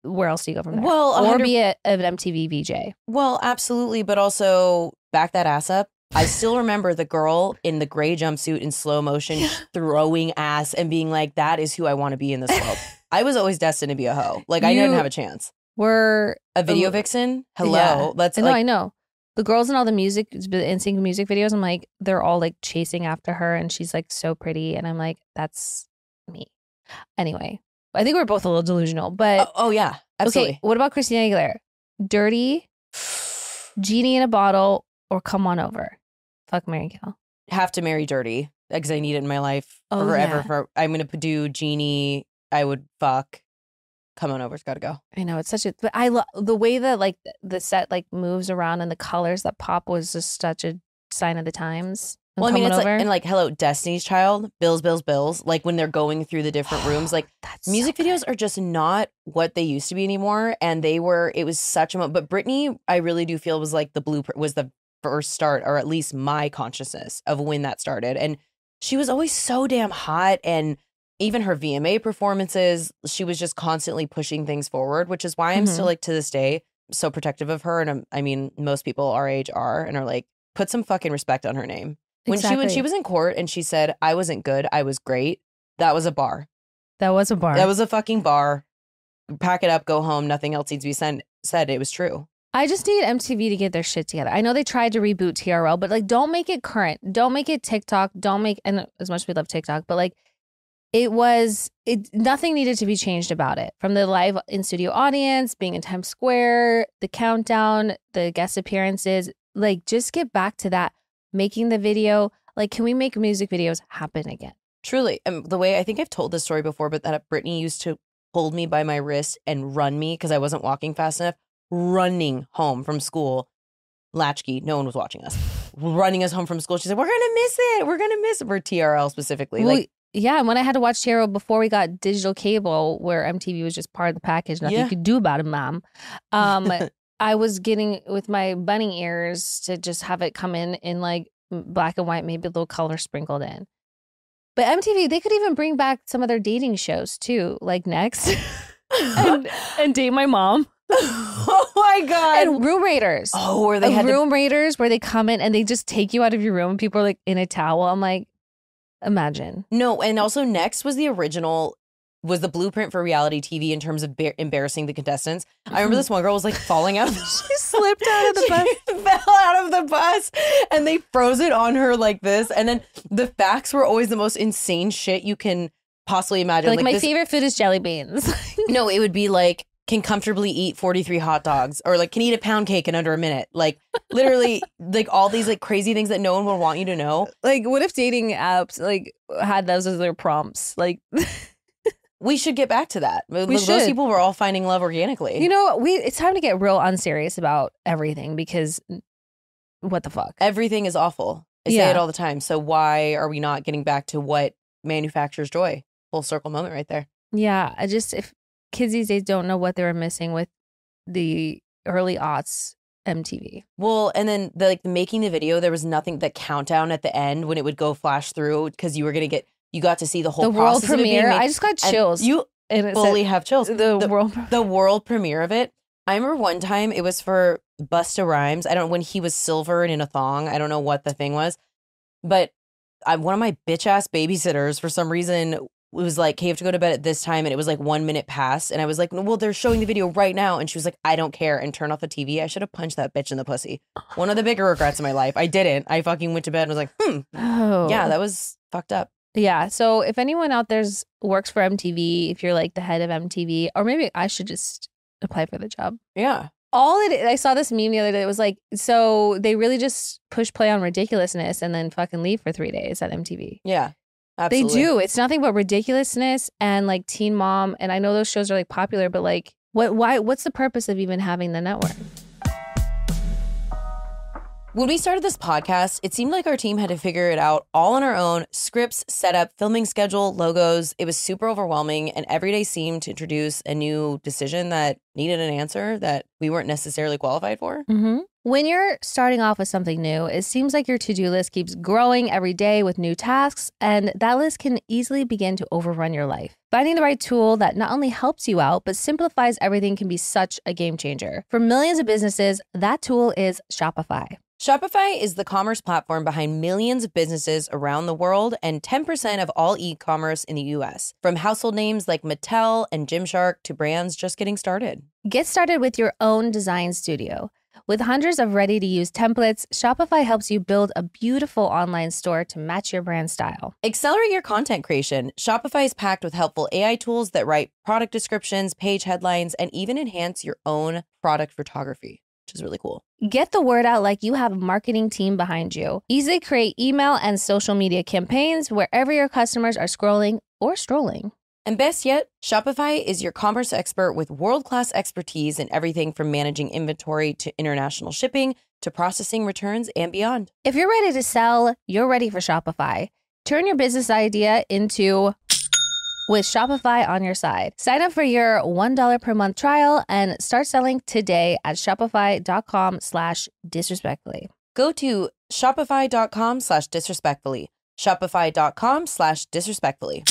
where else do you go from there? Well, or be an MTV VJ. Well, absolutely. But also back that ass up. I still remember the girl in the gray jumpsuit in slow motion throwing ass and being like, that is who I want to be in this world. I was always destined to be a hoe. Like I didn't have a chance. We're a video vixen? Hello. Yeah. That's no, I know. The girls in all the NSYNC music videos, I'm like, they're all like chasing after her and she's like so pretty. And I'm like, that's me. Anyway, I think we're both a little delusional, but. Oh yeah, absolutely. Okay, what about Christina Aguilera? Dirty, Genie in a Bottle, or Come On Over? Fuck, marry, kill. Have to marry Dirty because I need it in my life forever. Yeah. I'm going to do Genie. I would fuck. Come On Over's got to go. I know, it's such a, but I love the way that like the set like moves around and the colors that pop was just such a sign of the times. Well, I mean, it's like, and like, hello, Destiny's Child, Bills, like when they're going through the different rooms, like music videos are just not what they used to be anymore. And it was such a, but Britney, I really do feel was like the blueprint, was the first start, or at least my consciousness of when that started. And she was always so damn hot. And even her VMA performances, she was just constantly pushing things forward, which is why I'm still like to this day so protective of her. And I mean, most people our age are and are like, put some fucking respect on her name. When she was in court and she said, I wasn't good, I was great, that was a bar. That was a bar. That was a fucking bar. Pack it up, go home, nothing else needs to be said. It was true. I just need MTV to get their shit together. I know they tried to reboot TRL, but like, don't make it current. Don't make it TikTok. And as much as we love TikTok, but like, nothing needed to be changed about it. From the live in-studio audience, being in Times Square, the countdown, the guest appearances, like just get back to that. Making the video, like, can we make music videos happen again? Truly. The way, I think I've told this story before, but that Britney used to hold me by my wrist and run me because I wasn't walking fast enough, running home from school. Latchkey, no one was watching us. Running us home from school. She said, we're going to miss it. We're going to miss it for TRL specifically. Well, yeah, and when I had to watch TRL before we got digital cable, where MTV was just part of the package, nothing you could do about it, mom. I was getting with my bunny ears to just have it come in like black and white, maybe a little color sprinkled in. But MTV, they could even bring back some of their dating shows too, like Next and Date My Mom. Oh my God. And Room Raiders. Oh, where they had Room Raiders, where they come in and they just take you out of your room and people are like in a towel. I'm like, imagine. No, and also Next was the blueprint for reality TV in terms of embarrassing the contestants. I remember this one girl was like falling out. She slipped out of the bus. She fell out of the bus and they froze it on her like this. And then the facts were always the most insane shit you can possibly imagine. Like my favorite food is jelly beans. No, it would be like, can comfortably eat 43 hot dogs, or like can eat a pound cake in under a minute. Like literally like all these like crazy things that no one would want you to know. Like what if dating apps like had those as their prompts? Like we should get back to that. Those people were all finding love organically. You know, it's time to get real unserious about everything because what the fuck? Everything is awful. I say it all the time. So why are we not getting back to what manufactures joy? Full circle moment right there. Yeah. If kids these days don't know what they were missing with the early aughts MTV. Well, and then making the video, there was nothing, the countdown at the end when it would go flash through because you got to see the whole world process of it being premiere. made. I just got chills. You fully have chills. The world premiere of it. I remember one time it was for Busta Rhymes. I don't know when he was silver and in a thong. I don't know what the thing was, but one of my bitch ass babysitters for some reason was like, hey, you have to go to bed at this time. And it was like 1 minute past. And I was like, well, they're showing the video right now. And she was like, I don't care. And turned off the TV. I should have punched that bitch in the pussy. One of the bigger regrets of my life. I didn't. I fucking went to bed and was like, Oh. yeah, that was fucked up. Yeah. So if anyone out there works for MTV, if you're like the head of MTV, or maybe I should just apply for the job. Yeah. I saw this meme the other day. It was like, so they really just push play on ridiculousness and then fucking leave for 3 days at MTV. Yeah. Absolutely. They do. It's nothing but ridiculousness and like Teen Mom. And I know those shows are like popular, but like, what's the purpose of even having the network? When we started this podcast, it seemed like our team had to figure it out all on our own. Scripts, setup, filming schedule, logos. It was super overwhelming, and every day seemed to introduce a new decision that needed an answer that we weren't necessarily qualified for. Mm-hmm. When you're starting off with something new, it seems like your to-do list keeps growing every day with new tasks, and that list can easily begin to overrun your life. Finding the right tool that not only helps you out, but simplifies everything can be such a game changer. For millions of businesses, that tool is Shopify. Shopify is the commerce platform behind millions of businesses around the world and 10% of all e-commerce in the U.S. From household names like Mattel and Gymshark to brands just getting started. Get started with your own design studio. With hundreds of ready-to-use templates, Shopify helps you build a beautiful online store to match your brand style. Accelerate your content creation. Shopify is packed with helpful AI tools that write product descriptions, page headlines, and even enhance your own product photography, which is really cool. Get the word out like you have a marketing team behind you. Easily create email and social media campaigns wherever your customers are scrolling or strolling. And best yet, Shopify is your commerce expert with world-class expertise in everything from managing inventory to international shipping to processing returns and beyond. If you're ready to sell, you're ready for Shopify. Turn your business idea into with Shopify on your side. Sign up for your $1 per month trial and start selling today at shopify.com/disrespectfully. Go to shopify.com/disrespectfully. Shopify.com/disrespectfully.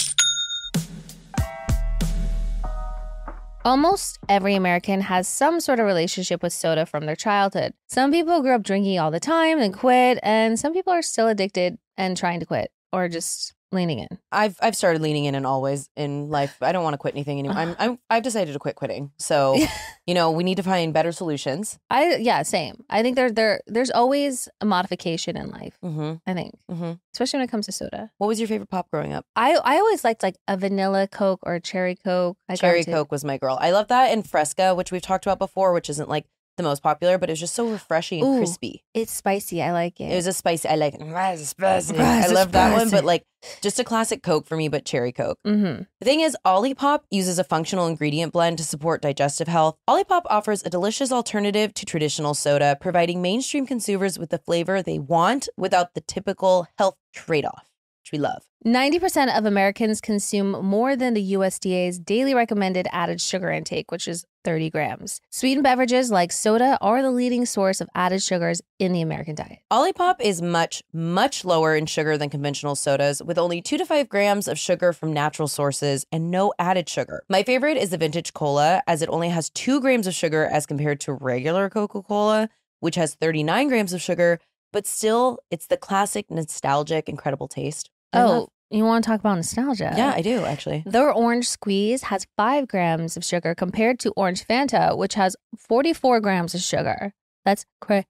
Almost every American has some sort of relationship with soda from their childhood. Some people grew up drinking all the time and quit, and some people are still addicted and trying to quit or just leaning in. I've started leaning in always in life. I don't want to quit anything anymore. I've decided to quit quitting. So, we need to find better solutions. Same. I think there's always a modification in life. Mm-hmm. I think, Mm-hmm. especially when it comes to soda. What was your favorite pop growing up? I always liked like a vanilla Coke or a cherry Coke. Cherry Coke was my girl. I love that, and Fresca, which we've talked about before, which isn't like the most popular, but it was just so refreshing and crispy. It's spicy. I like it. It was a spicy. I like it. It's spicy. I love that one, but like just a classic Coke for me, but cherry Coke. Mm-hmm. The thing is, Olipop uses a functional ingredient blend to support digestive health. Olipop offers a delicious alternative to traditional soda, providing mainstream consumers with the flavor they want without the typical health trade-off, which we love. 90% of Americans consume more than the USDA's daily recommended added sugar intake, which is 30 grams. Sweetened beverages like soda are the leading source of added sugars in the American diet. Olipop is much, much lower in sugar than conventional sodas, with only 2 to 5 grams of sugar from natural sources and no added sugar. My favorite is the vintage cola, as it only has 2 grams of sugar as compared to regular Coca-Cola, which has 39 grams of sugar, but still, it's the classic, nostalgic, incredible taste. You want to talk about nostalgia? Yeah, I do, actually. Their orange squeeze has 5 grams of sugar compared to orange Fanta, which has 44 grams of sugar. That's crazy.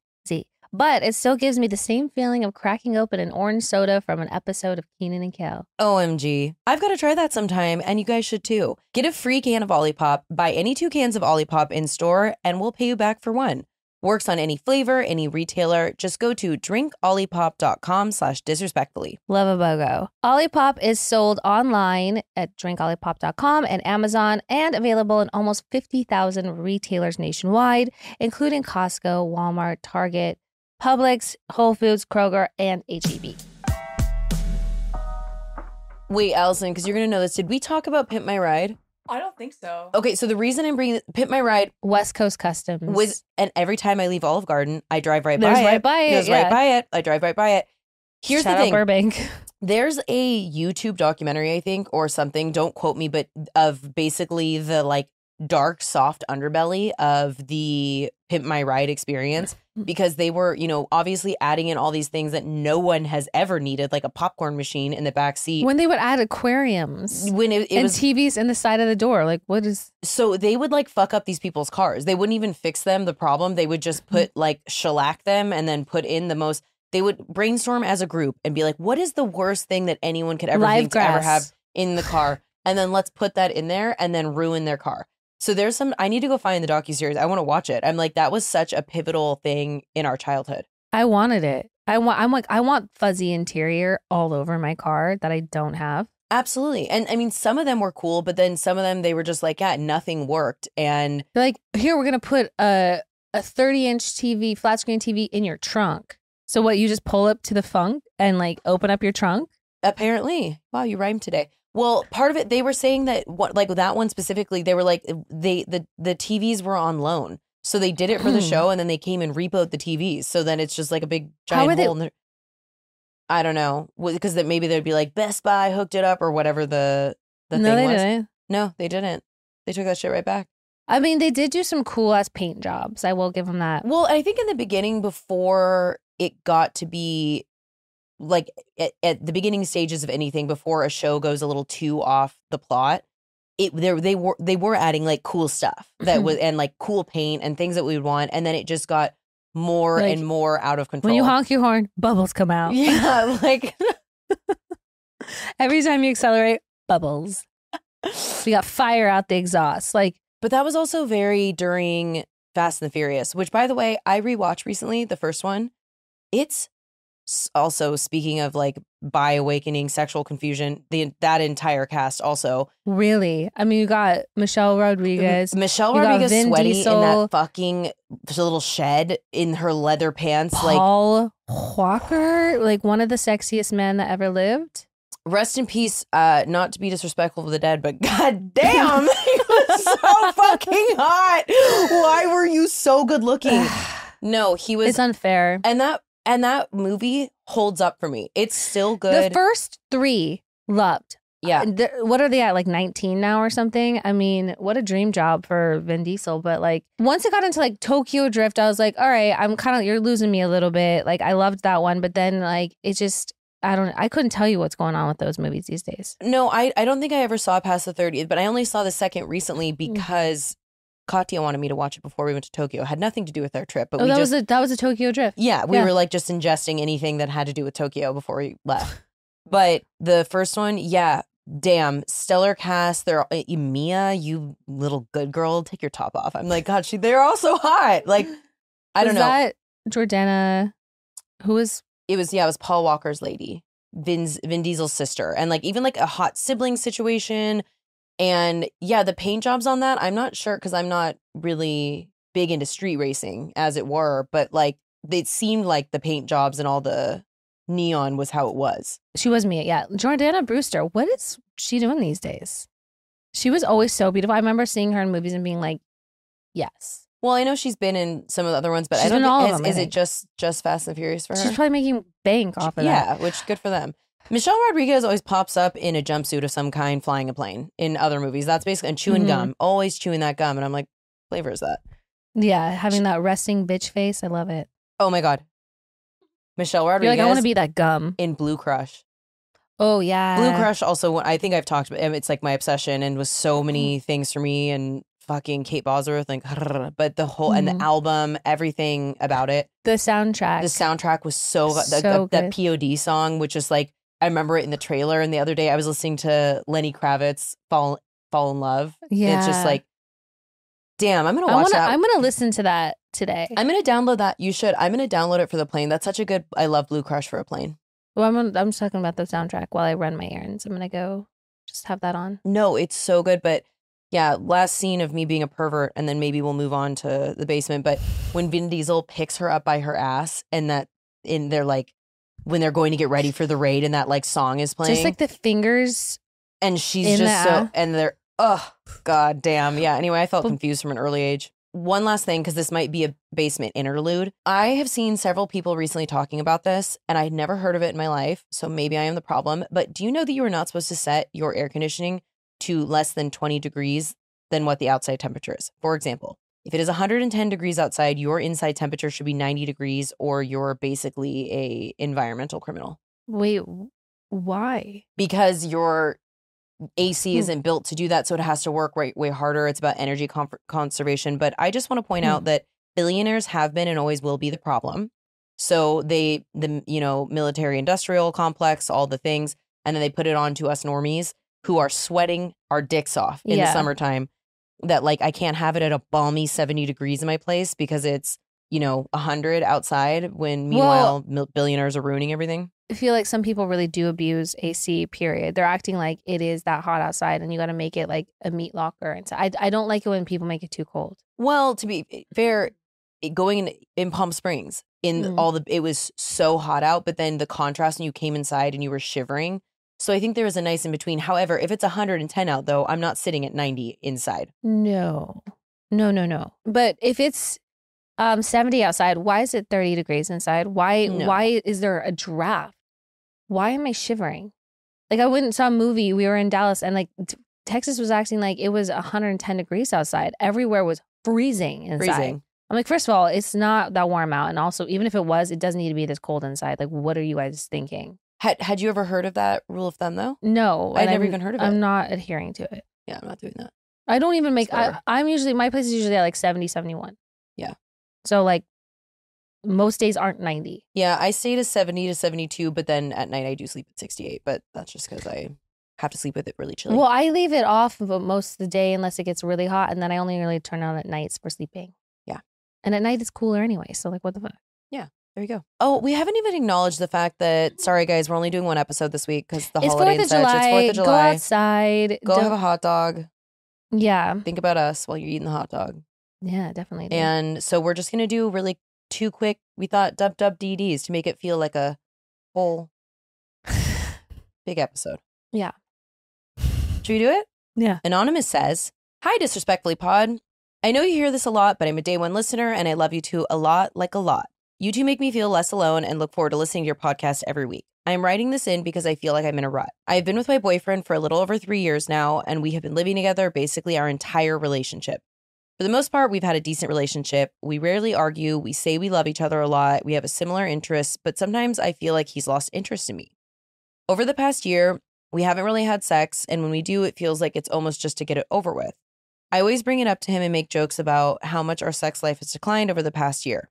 But it still gives me the same feeling of cracking open an orange soda from an episode of Kenan and Kel. OMG. I've got to try that sometime, and you guys should too. Get a free can of Olipop, buy any 2 cans of Olipop in store, and we'll pay you back for 1. Works on any flavor, any retailer. Just go to drinkolipop.com/disrespectfully. Love a BOGO. Olipop is sold online at drinkolipop.com and Amazon and available in almost 50,000 retailers nationwide, including Costco, Walmart, Target, Publix, Whole Foods, Kroger, and H-E-B. Wait, Allison, because you're going to know this. Did we talk about Pimp My Ride? I don't think so. Okay, so the reason I'm bringing Pimp My Ride West Coast Customs. was, and every time I leave Olive Garden, I drive right There's by right it. by it, There's yeah. right by it. I drive right by it. Here's Shout the out thing. Burbank. There's a YouTube documentary, I think, or something, don't quote me, but of basically the like dark, soft underbelly of the Pimp My Ride experience, because they were, you know, obviously adding in all these things that no one has ever needed, like a popcorn machine in the back seat. When they would add aquariums When it and was TVs in the side of the door, like what is? so they would like fuck up these people's cars. They wouldn't even fix them. The problem, they would just put like shellac them and then put in the most. They would brainstorm as a group and be like, "What is the worst thing that anyone could ever Live think to ever grass. have in the car?" And then let's put that in there and then ruin their car. So there's some. I need to go find the docuseries. I want to watch it. I'm like, that was such a pivotal thing in our childhood. I wanted it. I want fuzzy interior all over my car that I don't have. Absolutely. And I mean, some of them were cool, but then some of them they were just like, yeah, nothing worked. And They're like, here we're gonna put a 30-inch TV, flat screen TV in your trunk. So what? You just pull up to the funk and like open up your trunk. apparently, wow, you rhymed today. Well, part of it, they were saying that what, like that one specifically, they were like the TVs were on loan, so they did it for the show, and then they came and repoed the TVs. So then it's just like a big How giant are hole. I don't know, because that maybe they'd be like Best Buy hooked it up or whatever the No, thing they was. didn't. No, they didn't. They took that shit right back. I mean, they did do some cool ass paint jobs. I will give them that. Well, I think in the beginning, before it got to be like at the beginning stages of anything, before a show goes a little too off the plot, they were adding like cool stuff that was and like cool paint and things that we would want, and then it just got more Like, and more out of control. When you honk your horn, bubbles come out. yeah, like Every time you accelerate, bubbles. We got fire out the exhaust. Like, but that was also very during Fast and the Furious, which, by the way, I rewatched recently, the first one. It's also, speaking of like bi awakening, sexual confusion, that entire cast also. really? I mean, you got Michelle Rodriguez. Michelle You got Rodriguez Vin sweaty Diesel. in that fucking little shed in her leather pants. Like, Paul Walker, like one of the sexiest men that ever lived. rest in peace, not to be disrespectful of the dead, but goddamn, he was so fucking hot. Why were you so good looking? No, he was. It's unfair. And that movie holds up for me. It's still good. The first three loved. Yeah. What are they at, like 19 now or something? I mean, what a dream job for Vin Diesel. But like once it got into like Tokyo Drift, I was like, all right, you're losing me a little bit. Like I loved that one. But then like it just, I couldn't tell you what's going on with those movies these days. No, I don't think I ever saw past the 30th, but I only saw the second recently because Katya wanted me to watch it before we went to Tokyo. It had nothing to do with our trip, but that was a Tokyo Drift. Yeah, we were like just ingesting anything that had to do with Tokyo before we left. But the first one, yeah, damn, stellar cast. They're Mia, you little good girl, take your top off. I'm like, God, they're all so hot. Like, I don't know. That Jordana, who was? It was Paul Walker's lady, Vin Diesel's sister, and like even like a hot sibling situation. And yeah, the paint jobs on that, I'm not sure because I'm not really big into street racing, as it were. But like, it seemed like the paint jobs and all the neon was how it was. She was Mia, yeah. Jordana Brewster, what is she doing these days? She was always so beautiful. I remember seeing her in movies and being like, yes. Well, I know she's been in some of the other ones, but She's I don't been in all think of them, I is it think. just Fast and Furious for her? She's probably making bank off of that. Yeah, which good for them. Michelle Rodriguez always pops up in a jumpsuit of some kind, flying a plane in other movies. That's basically, and chewing gum, always chewing that gum. And I'm like, flavor is that? Yeah, having that resting bitch face. I love it. Oh my God. Michelle You're Rodriguez like, I want to be that gum. in Blue Crush. Oh, yeah. Blue Crush also, I think I've talked about, it's like my obsession and was so many things for me and fucking Kate Bosworth, like, but the whole, and the album, everything about it. The soundtrack. The soundtrack was so good. So That POD song, which is like, I remember it in the trailer. And the other day I was listening to Lenny Kravitz, Fall in Love. Yeah. It's just like, damn, I'm going to watch that. I'm going to listen to that today. I'm going to download that. You should. I'm going to download it for the plane. That's such a good, I love Blue Crush for a plane. Well, I'm just talking about the soundtrack while I run my errands. I'm going to go just have that on. No, it's so good. But yeah, last scene of me being a pervert, and then maybe we'll move on to the basement. But when Vin Diesel picks her up by her ass, and they're like, when they're going to get ready for the raid, and that like song is playing, Just like the fingers. and she's in just so, the- and they're, Oh, god damn. Yeah. Anyway, I felt confused from an early age. One last thing, because this might be a basement interlude. I have seen several people recently talking about this, and I'd never heard of it in my life, so maybe I am the problem. But do you know that you are not supposed to set your air conditioning to less than 20 degrees than what the outside temperature is? For example, if it is 110 degrees outside, your inside temperature should be 90 degrees, or you're basically a environmental criminal. Wait, why? Because your AC isn't built to do that, so it has to work way harder. It's about energy conservation. But I just want to point out that billionaires have been and always will be the problem. So the military industrial complex, all the things, and then they put it on to us normies who are sweating our dicks off in the summertime. That like I can't have it at a balmy 70 degrees in my place because it's 100 outside. When meanwhile billionaires are ruining everything. I feel like some people really do abuse AC, period. They're acting like it is that hot outside and you got to make it like a meat locker. And so I don't like it when people make it too cold. Well, to be fair, going in Palm Springs, it was so hot out, but then the contrast when you came inside and you were shivering. So I think there was a nice in between. However, if it's 110 out though, I'm not sitting at 90 inside. No. But if it's 70 outside, why is it 30 degrees inside? Why is there a draft? Why am I shivering? Like I went and saw a movie. We were in Dallas and like Texas was acting like it was 110 degrees outside. Everywhere was freezing inside. I'm like, first of all, it's not that warm out. And also, even if it was, it doesn't need to be this cold inside. Like, what are you guys thinking? Had you ever heard of that rule of thumb though? No. I'd never even heard of it. I'm not adhering to it. Yeah, I'm not doing that. I don't even make, I'm usually, my place is usually at like 70, 71. Yeah. So like most days aren't 90. Yeah, I stay to 70 to 72, but then at night I do sleep at 68. But that's just because I have to sleep with it really chilly. Well, I leave it off most of the day unless it gets really hot. And then I only really turn on at nights for sleeping. Yeah. And at night it's cooler anyway. So like, what the fuck? Yeah. There you go. Oh, we haven't even acknowledged the fact that, sorry guys, we're only doing one episode this week because the holiday and such. It's 4th of July. Go outside. Go have a hot dog. Yeah. Think about us while you're eating the hot dog. Yeah, definitely. Do. And so we're just going to do really 2 quick, we thought, WWDDs to make it feel like a whole big episode. Yeah. Should we do it? Yeah. Anonymous says, "Hi, Disrespectfully Pod. I know you hear this a lot, but I'm a day one listener and I love you two a lot, like a lot. You two make me feel less alone and look forward to listening to your podcast every week. I'm writing this in because I feel like I'm in a rut. I've been with my boyfriend for a little over 3 years now, and we have been living together basically our entire relationship. For the most part, we've had a decent relationship. We rarely argue. We say we love each other a lot. We have a similar interests, but sometimes I feel like he's lost interest in me. Over the past year, we haven't really had sex, and when we do, it feels like it's almost just to get it over with. I always bring it up to him and make jokes about how much our sex life has declined over the past year.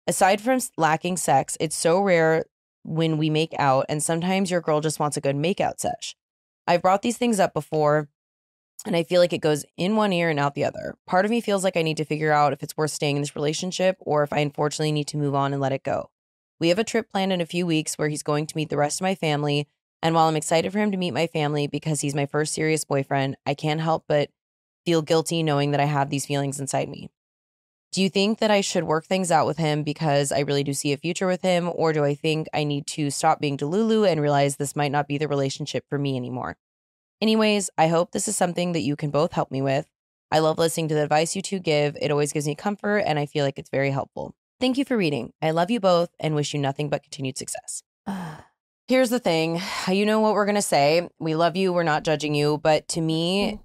Aside from lacking sex, it's so rare when we make out, and sometimes your girl just wants a good makeout sesh. I've brought these things up before, and I feel like it goes in one ear and out the other. Part of me feels like I need to figure out if it's worth staying in this relationship or if I unfortunately need to move on and let it go. We have a trip planned in a few weeks where he's going to meet the rest of my family, and while I'm excited for him to meet my family because he's my first serious boyfriend, I can't help but feel guilty knowing that I have these feelings inside me. Do you think that I should work things out with him because I really do see a future with him, or do I think I need to stop being delulu and realize this might not be the relationship for me anymore? Anyways, I hope this is something that you can both help me with. I love listening to the advice you two give. It always gives me comfort, and I feel like it's very helpful. Thank you for reading. I love you both and wish you nothing but continued success." Here's the thing. You know what we're going to say. We love you. We're not judging you. But to me,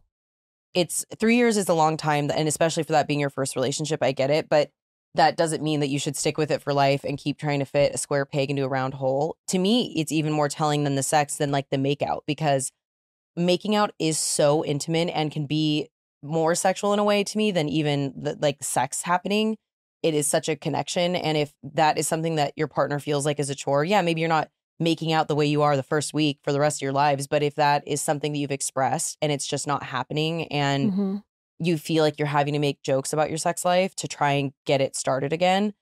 it's 3 years is a long time. And especially for that being your first relationship, I get it. But that doesn't mean that you should stick with it for life and keep trying to fit a square peg into a round hole. To me, it's even more telling than the sex than like the makeout, because making out is so intimate and can be more sexual in a way to me than even like sex happening. It is such a connection. And if that is something that your partner feels like is a chore, yeah, maybe you're not making out the way you are the first week for the rest of your lives. But if that is something that you've expressed and it's just not happening and you feel like you're having to make jokes about your sex life to try and get it started again,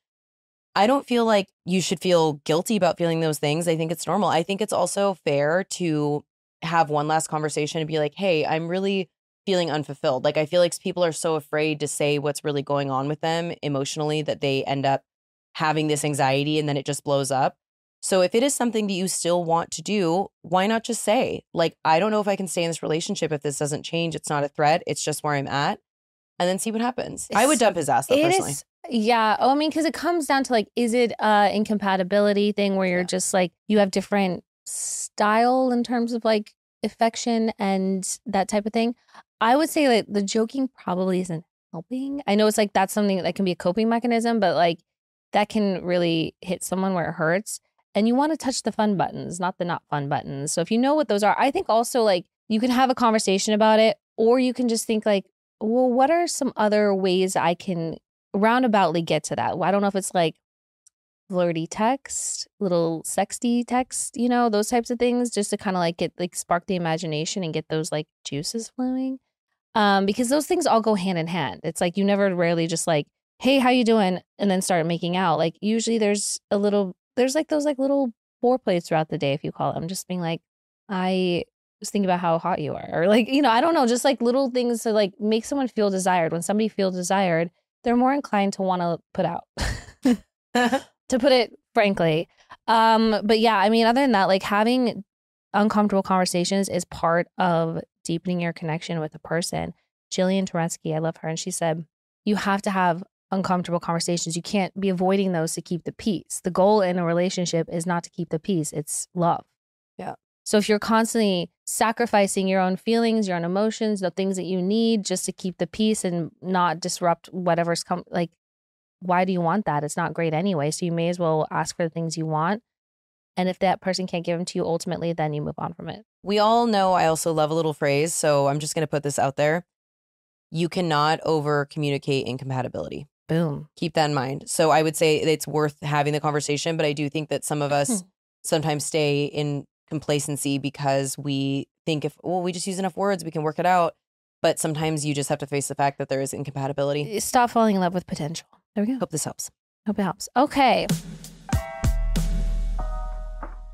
I don't feel like you should feel guilty about feeling those things. I think it's normal. I think it's also fair to have one last conversation and be like, hey, I'm really feeling unfulfilled. Like, I feel like people are so afraid to say what's really going on with them emotionally that they end up having this anxiety and then it just blows up. So if it is something that you still want to do, why not just say, like, I don't know if I can stay in this relationship if this doesn't change. It's not a threat. It's just where I'm at. And then see what happens. I would dump his ass though, personally. Yeah. Oh, I mean, because it comes down to like, is it incompatibility thing where you're just like, you have different style in terms of like affection and that type of thing? I would say like the joking probably isn't helping. I know it's like that's something that can be a coping mechanism, but like that can really hit someone where it hurts. And you want to touch the fun buttons, not the not fun buttons. So if you know what those are, I think also like you can have a conversation about it, or you can just think like, well, what are some other ways I can roundaboutly get to that? I don't know if it's like flirty text, little sexty text, you know, those types of things, just to kind of like get like spark the imagination and get those like juices flowing. Because those things all go hand in hand. It's like you never rarely just like, hey, how you doing? And then start making out. Like usually there's like those like little foreplays throughout the day, if you call it. I'm just being like, I was thinking about how hot you are. Or like, you know, I don't know, just like little things to like make someone feel desired. When somebody feels desired, they're more inclined to want to put out, to put it frankly. But yeah, I mean, other than that, like having uncomfortable conversations is part of deepening your connection with a person. Jillian Turetsky, I love her. And she said, you have to have uncomfortable conversations. You can't be avoiding those to keep the peace. The goal in a relationship is not to keep the peace. It's love. Yeah. So if you're constantly sacrificing your own feelings, your own emotions, the things that you need just to keep the peace and not disrupt whatever's like, why do you want that? It's not great anyway. So you may as well ask for the things you want. And if that person can't give them to you ultimately, then you move on from it. We all know I also love a little phrase, so I'm just going to put this out there. You cannot over communicate incompatibility. Boom. Keep that in mind. So I would say it's worth having the conversation, but I do think that some of us sometimes stay in complacency because we think we just use enough words, we can work it out. But sometimes you just have to face the fact that there is incompatibility. Stop falling in love with potential. There we go. Hope this helps. Hope it helps. Okay.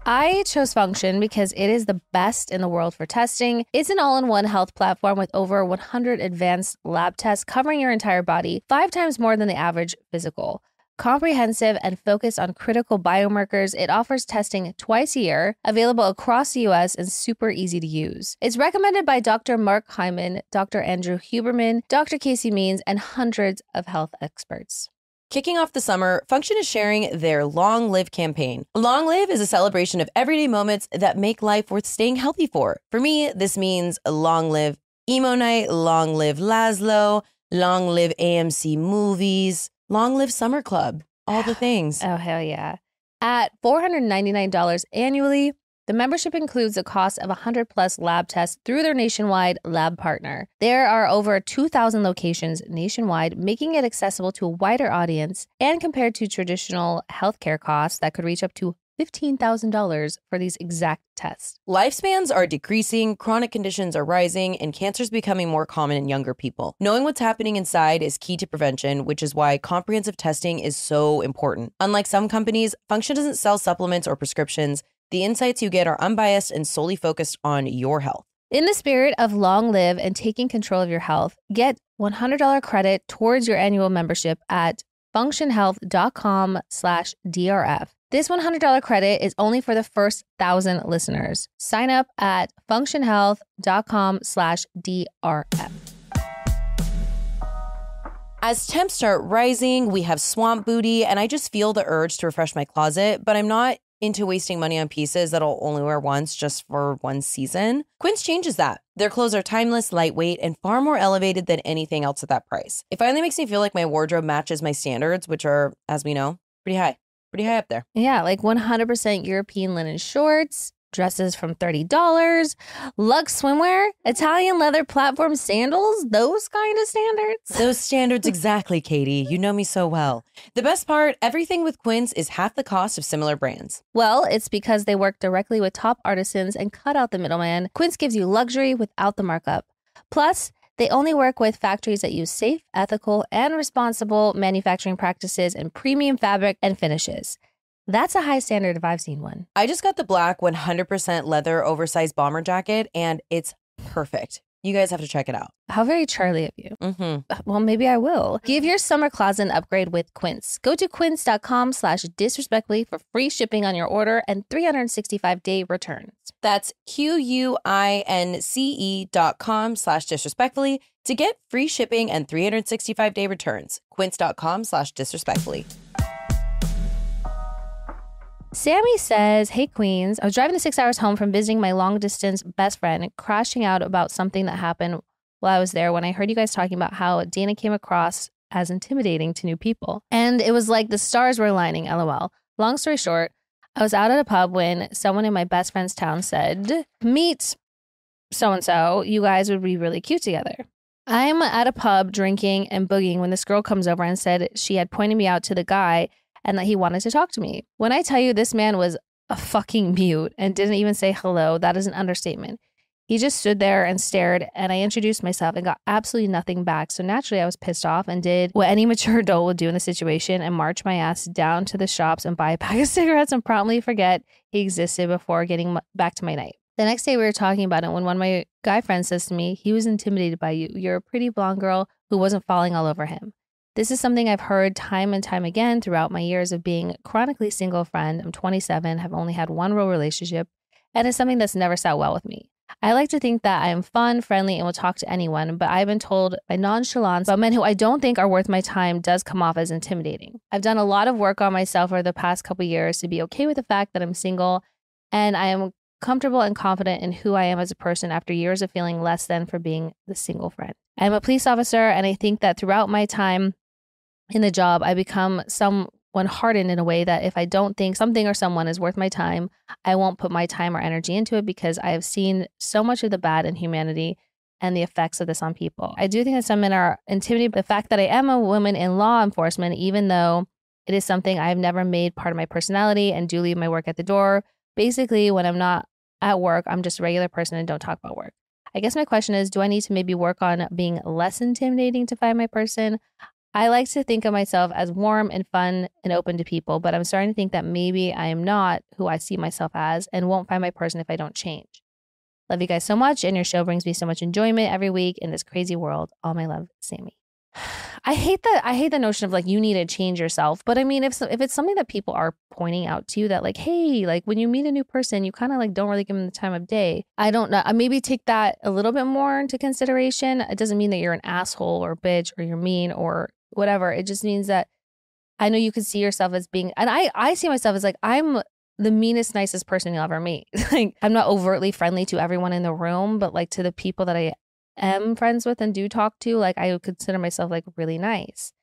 I chose Function because it is the best in the world for testing. It's an all-in-one health platform with over 100 advanced lab tests covering your entire body, 5 times more than the average physical. Comprehensive and focused on critical biomarkers, it offers testing twice a year, available across the U.S. and super easy to use. It's recommended by Dr. Mark Hyman, Dr. Andrew Huberman, Dr. Casey Means, and hundreds of health experts. Kicking off the summer, Function is sharing their Long Live campaign. Long Live is a celebration of everyday moments that make life worth staying healthy for. For me, this means long live emo night, long live Laszlo, long live AMC movies, long live summer club, all the things. Oh, hell yeah. At $499 annually, the membership includes a cost of 100 plus lab tests through their nationwide lab partner. There are over 2,000 locations nationwide, making it accessible to a wider audience and compared to traditional healthcare costs that could reach up to $15,000 for these exact tests. Lifespans are decreasing, chronic conditions are rising, and cancer is becoming more common in younger people. Knowing what's happening inside is key to prevention, which is why comprehensive testing is so important. Unlike some companies, Function doesn't sell supplements or prescriptions. The insights you get are unbiased and solely focused on your health. In the spirit of long live and taking control of your health, get $100 credit towards your annual membership at functionhealth.com/DRF. This $100 credit is only for the first 1,000 listeners. Sign up at functionhealth.com/DRF. As temps start rising, we have swamp booty, and I just feel the urge to refresh my closet, but I'm not into wasting money on pieces that I'll only wear once just for one season. Quince changes that. Their clothes are timeless, lightweight, and far more elevated than anything else at that price. It finally makes me feel like my wardrobe matches my standards, which are, as we know, pretty high up there. Yeah, like 100% European linen shorts, dresses from $30, luxe swimwear, Italian leather platform sandals, those kind of standards. Those standards exactly, Katie. You know me so well. The best part, everything with Quince is half the cost of similar brands. Well, it's because they work directly with top artisans and cut out the middleman. Quince gives you luxury without the markup. Plus, they only work with factories that use safe, ethical, and responsible manufacturing practices and premium fabric and finishes. That's a high standard if I've seen one. I just got the black 100% leather oversized bomber jacket, and it's perfect. You guys have to check it out. How very Charlie of you. Mm-hmm. Well, maybe I will. Give your summer closet an upgrade with Quince. Go to quince.com/disrespectfully for free shipping on your order and 365-day returns. That's QUINCE.com/disrespectfully to get free shipping and 365-day returns. Quince.com/disrespectfully. Sammy says, hey, Queens. I was driving the 6 hours home from visiting my long-distance best friend, crashing out about something that happened while I was there when I heard you guys talking about how Dayna came across as intimidating to new people. And it was like the stars were aligning, LOL. Long story short, I was out at a pub when someone in my best friend's town said, meet so-and-so, you guys would be really cute together. I'm at a pub drinking and boogieing when this girl comes over and said she had pointed me out to the guy and that he wanted to talk to me. When I tell you this man was a fucking mute and didn't even say hello, that is an understatement. He just stood there and stared, and I introduced myself and got absolutely nothing back. So naturally, I was pissed off and did what any mature adult would do in the situation and march my ass down to the shops and buy a pack of cigarettes and promptly forget he existed before getting back to my night. The next day, we were talking about it when one of my guy friends says to me, he was intimidated by you. You're a pretty blonde girl who wasn't falling all over him. This is something I've heard time and time again throughout my years of being chronically single friend. I'm 27, have only had one real relationship, and it's something that's never sat well with me. I like to think that I am fun, friendly, and will talk to anyone, but I've been told by nonchalance about men who I don't think are worth my time does come off as intimidating. I've done a lot of work on myself over the past couple years to be okay with the fact that I'm single, and I am comfortable and confident in who I am as a person after years of feeling less than for being the single friend. I'm a police officer, and I think that throughout my time in the job, I become someone hardened in a way that if I don't think something or someone is worth my time, I won't put my time or energy into it because I have seen so much of the bad in humanity and the effects of this on people. I do think that some men are intimidated by the fact that I am a woman in law enforcement, even though it is something I've never made part of my personality and do leave my work at the door. Basically, when I'm not at work, I'm just a regular person and don't talk about work. I guess my question is, do I need to maybe work on being less intimidating to find my person? I like to think of myself as warm and fun and open to people, but I'm starting to think that maybe I am not who I see myself as and won't find my person if I don't change. Love you guys so much, and your show brings me so much enjoyment every week in this crazy world. All my love, Sammy. I hate the notion of like you need to change yourself, but I mean if it's something that people are pointing out to you that like, hey, like when you meet a new person, you kind of like don't really give them the time of day. I don't know. I maybe take that a little bit more into consideration. It doesn't mean that you're an asshole or bitch or you're mean or whatever. It just means that I know you could see yourself as being, and I see myself as like, I'm the meanest, nicest person you'll ever meet. Like, I'm not overtly friendly to everyone in the room, but like to the people that I am friends with and do talk to, like I would consider myself like really nice.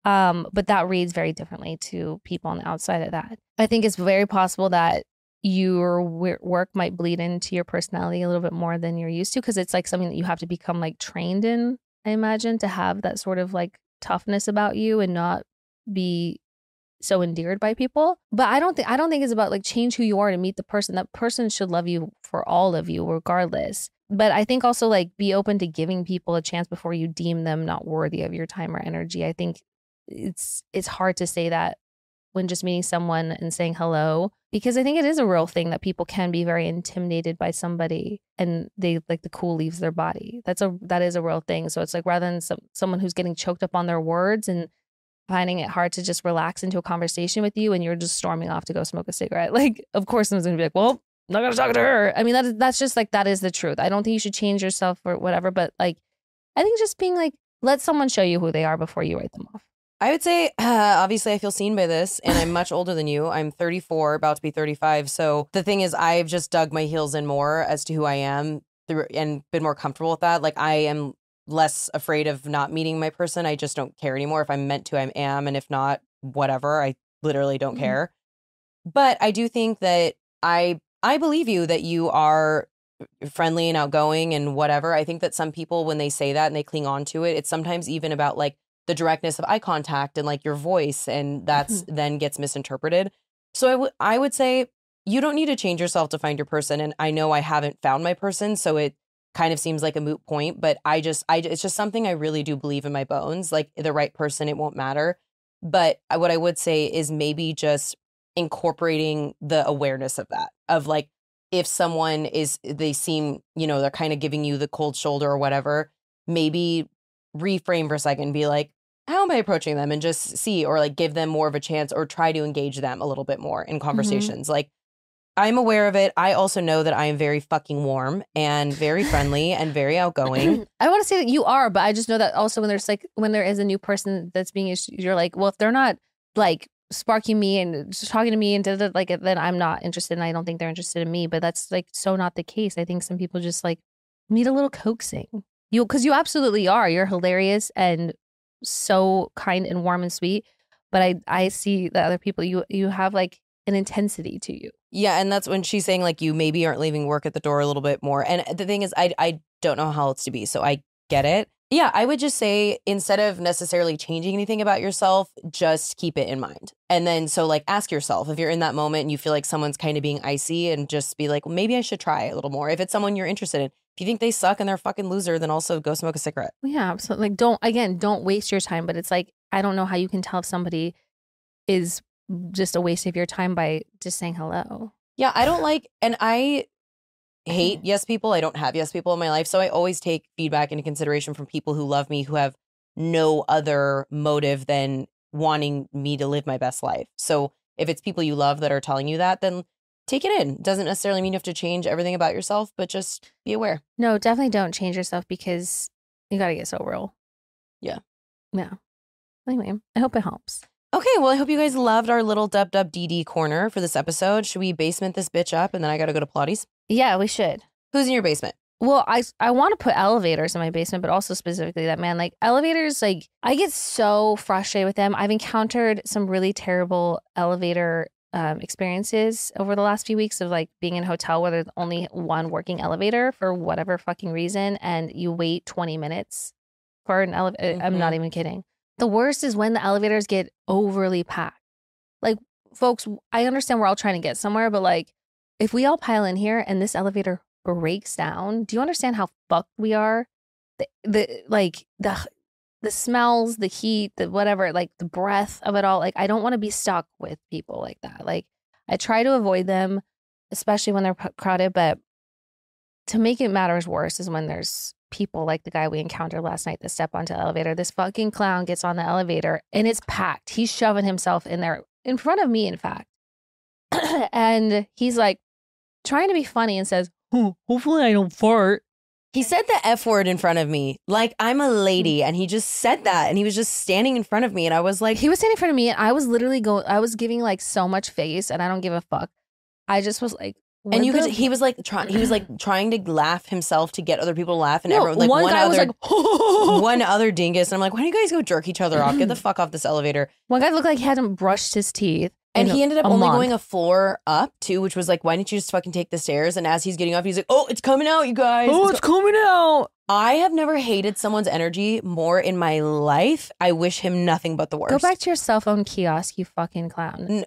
But that reads very differently to people on the outside of that. I think it's very possible that your work might bleed into your personality a little bit more than you're used to, because it's like something that you have to become like trained in, I imagine, to have that sort of like toughness about you and not be so endeared by people. But I don't think it's about like change who you are to meet the person. That person should love you for all of you regardless. But I think also like be open to giving people a chance before you deem them not worthy of your time or energy. I think it's hard to say that when just meeting someone and saying hello, because I think it is a real thing that people can be very intimidated by somebody and they like the cool leaves their body. That is a real thing. So it's like rather than someone who's getting choked up on their words and finding it hard to just relax into a conversation with you and you're just storming off to go smoke a cigarette. Like, of course someone's gonna be like, well, I'm not gonna talk to her. I mean, that's just like, that is the truth. I don't think you should change yourself or whatever, but like, I think just being like, let someone show you who they are before you write them off. I would say, obviously, I feel seen by this, and I'm much older than you. I'm 34, about to be 35. So the thing is, I've just dug my heels in more as to who I am and been more comfortable with that. Like, I am less afraid of not meeting my person. I just don't care anymore. If I'm meant to, I am. And if not, whatever. I literally don't care. But I do think that I believe you that you are friendly and outgoing and whatever. I think that some people, when they say that and they cling on to it, it's sometimes even about like the directness of eye contact and like your voice, and that's then gets misinterpreted. So I would say you don't need to change yourself to find your person. And I know I haven't found my person, so it kind of seems like a moot point, but it's just something I really do believe in my bones. Like the right person, it won't matter. But what I would say is maybe just incorporating the awareness of that, of like, if someone they seem, they're kind of giving you the cold shoulder or whatever, maybe reframe for a second and be like, how am I approaching them? And just see, or like give them more of a chance or try to engage them a little bit more in conversations. Like, I'm aware of it. I also know that I am very fucking warm and very friendly and very outgoing. I want to say that you are, but I just know that also when there is a new person that's being, you're like, well, if they're not like sparking me and just talking to me and then I'm not interested, and I don't think they're interested in me. But that's like so not the case. I think some people just like need a little coaxing. Because you absolutely are. You're hilarious and so kind and warm and sweet. But I see that other people, you have like an intensity to you. Yeah, and that's when she's saying like you maybe aren't leaving work at the door a little bit more. And the thing is, I don't know how else to be, so I get it. Yeah, I would just say instead of necessarily changing anything about yourself, just keep it in mind. And then so like ask yourself if you're in that moment and you feel like someone's kind of being icy, and just be like, well, maybe I should try a little more. If it's someone you're interested in. If you think they suck and they're a fucking loser, then also go smoke a cigarette. Yeah, absolutely. Like don't waste your time. But it's like, I don't know how you can tell if somebody is just a waste of your time by just saying hello. Yeah, I don't like, and I hate yes people. I don't have yes people in my life. So I always take feedback into consideration from people who love me, who have no other motive than wanting me to live my best life. So if it's people you love that are telling you that, then take it in. Doesn't necessarily mean you have to change everything about yourself, but just be aware. No, definitely don't change yourself, because you got to get so real. Yeah. Yeah. Anyway, I hope it helps. Okay, well, I hope you guys loved our little WWDD corner for this episode. Should we basement this bitch up and then I got to go to Pilates? Yeah, we should. Who's in your basement? Well, I want to put elevators in my basement, but also specifically that man. Like elevators, like I get so frustrated with them. I've encountered some really terrible elevator experiences over the last few weeks of like being in a hotel where there's only one working elevator for whatever fucking reason, and you wait 20 minutes for an elevator. I'm not even kidding. The worst is when the elevators get overly packed. Like, folks, I understand we're all trying to get somewhere, but like, if we all pile in here and this elevator breaks down, do you understand how fucked we are? The smells, the heat, the whatever, like the breath of it all. Like, I don't want to be stuck with people like that. Like, I try to avoid them, especially when they're crowded. But to make it matters worse is when there's people like the guy we encountered last night that step onto the elevator. This fucking clown gets on the elevator and it's packed. He's shoving himself in there in front of me, in fact. And he's like trying to be funny and says, hopefully I don't fart. He said the F word in front of me. Like, I'm a lady. And he just said that. And he was just standing in front of me. And I was like, he was standing in front of me. And I was literally I was giving like so much face, and I don't give a fuck. I just was like, and you could, he was like trying to laugh himself to get other people to laugh, and no, everyone, like one guy was like, one other dingus, and I'm like, why don't you guys go jerk each other off? Get the fuck off this elevator. One guy looked like he hadn't brushed his teeth, and he ended up only going a floor up too, which was like, why didn't you just fucking take the stairs? And as he's getting off, he's like, oh, it's coming out, you guys. Oh, it's coming out. I have never hated someone's energy more in my life. I wish him nothing but the worst. Go back to your cell phone kiosk, you fucking clown.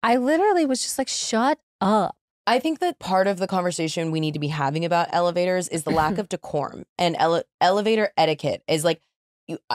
I literally was just like, shut up. I think that part of the conversation we need to be having about elevators is the lack of decorum, and elevator etiquette is like,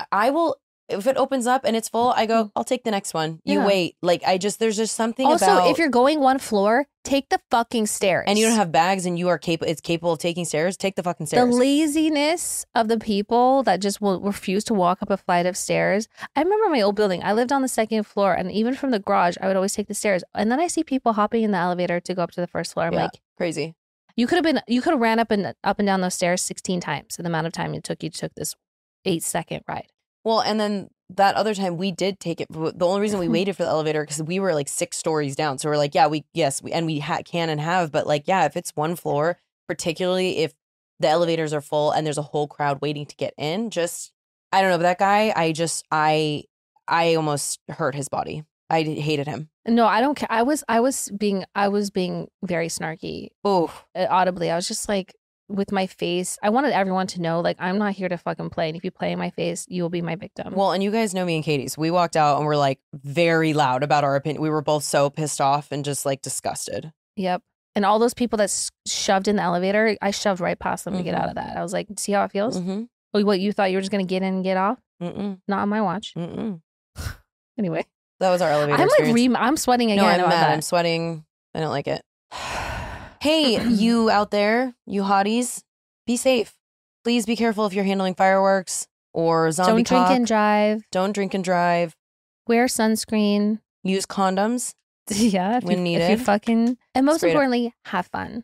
I will, if it opens up and it's full, I go, I'll take the next one. You wait. Like, there's just something also, about. Also, if you're going one floor, take the fucking stairs. And you don't have bags and you are it's capable of taking stairs, take the fucking stairs. The laziness of the people that just will refuse to walk up a flight of stairs. I remember my old building. I lived on the second floor, and even from the garage, I would always take the stairs. And then I see people hopping in the elevator to go up to the first floor. I'm like, crazy. You could have ran up and down those stairs 16 times in the amount of time you took this 8-second ride. Well, and then that other time we did take it. The only reason we waited for the elevator because we were like 6 stories down. So we're like, we can and have, but like, if it's one floor, particularly if the elevators are full and there's a whole crowd waiting to get in, just, I don't know. But that guy, I almost hurt his body. I hated him. No, I don't care. I was being very snarky. Oh, audibly. I was just like, with my face, I wanted everyone to know, like, I'm not here to fucking play. And if you play in my face, you will be my victim. Well, and you guys know me and Katie. So we walked out and we're like very loud about our opinion. We were both so pissed off and just like disgusted. Yep. And all those people that shoved in the elevator, I shoved right past them to get out of that. I was like, see how it feels? Mm-hmm. What, you thought you were just going to get in and get off? Mm-mm. Not on my watch. Mm-mm. Anyway. That was our elevator I'm experience. I'm sweating again. No, I'm about mad. that. I'm sweating. I don't like it. Hey, you out there, you hotties, be safe. Please be careful if you're handling fireworks or zombie Don't drink cock. and drive. Don't drink and drive. Wear sunscreen. Use condoms. Yeah, if when you needed. fucking, and most Straight up. importantly, have fun.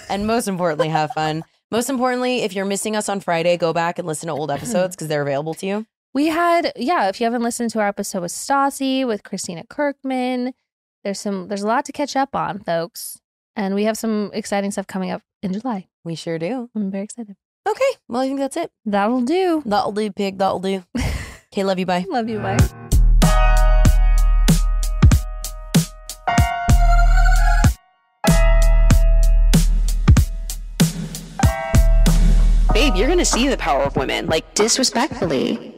And most importantly, have fun. Most importantly, if you're missing us on Friday, go back and listen to old episodes because they're available to you. We had, if you haven't listened to our episode with Stassi, with Christina Kirkman, there's a lot to catch up on, folks. And we have some exciting stuff coming up in July. We sure do. I'm very excited. Okay, well, I think that's it. That'll do. That'll do, pig. That'll do. Okay, love you. Bye. Love you. Bye. Babe, you're going to see the power of women. Like, Disrespectfully.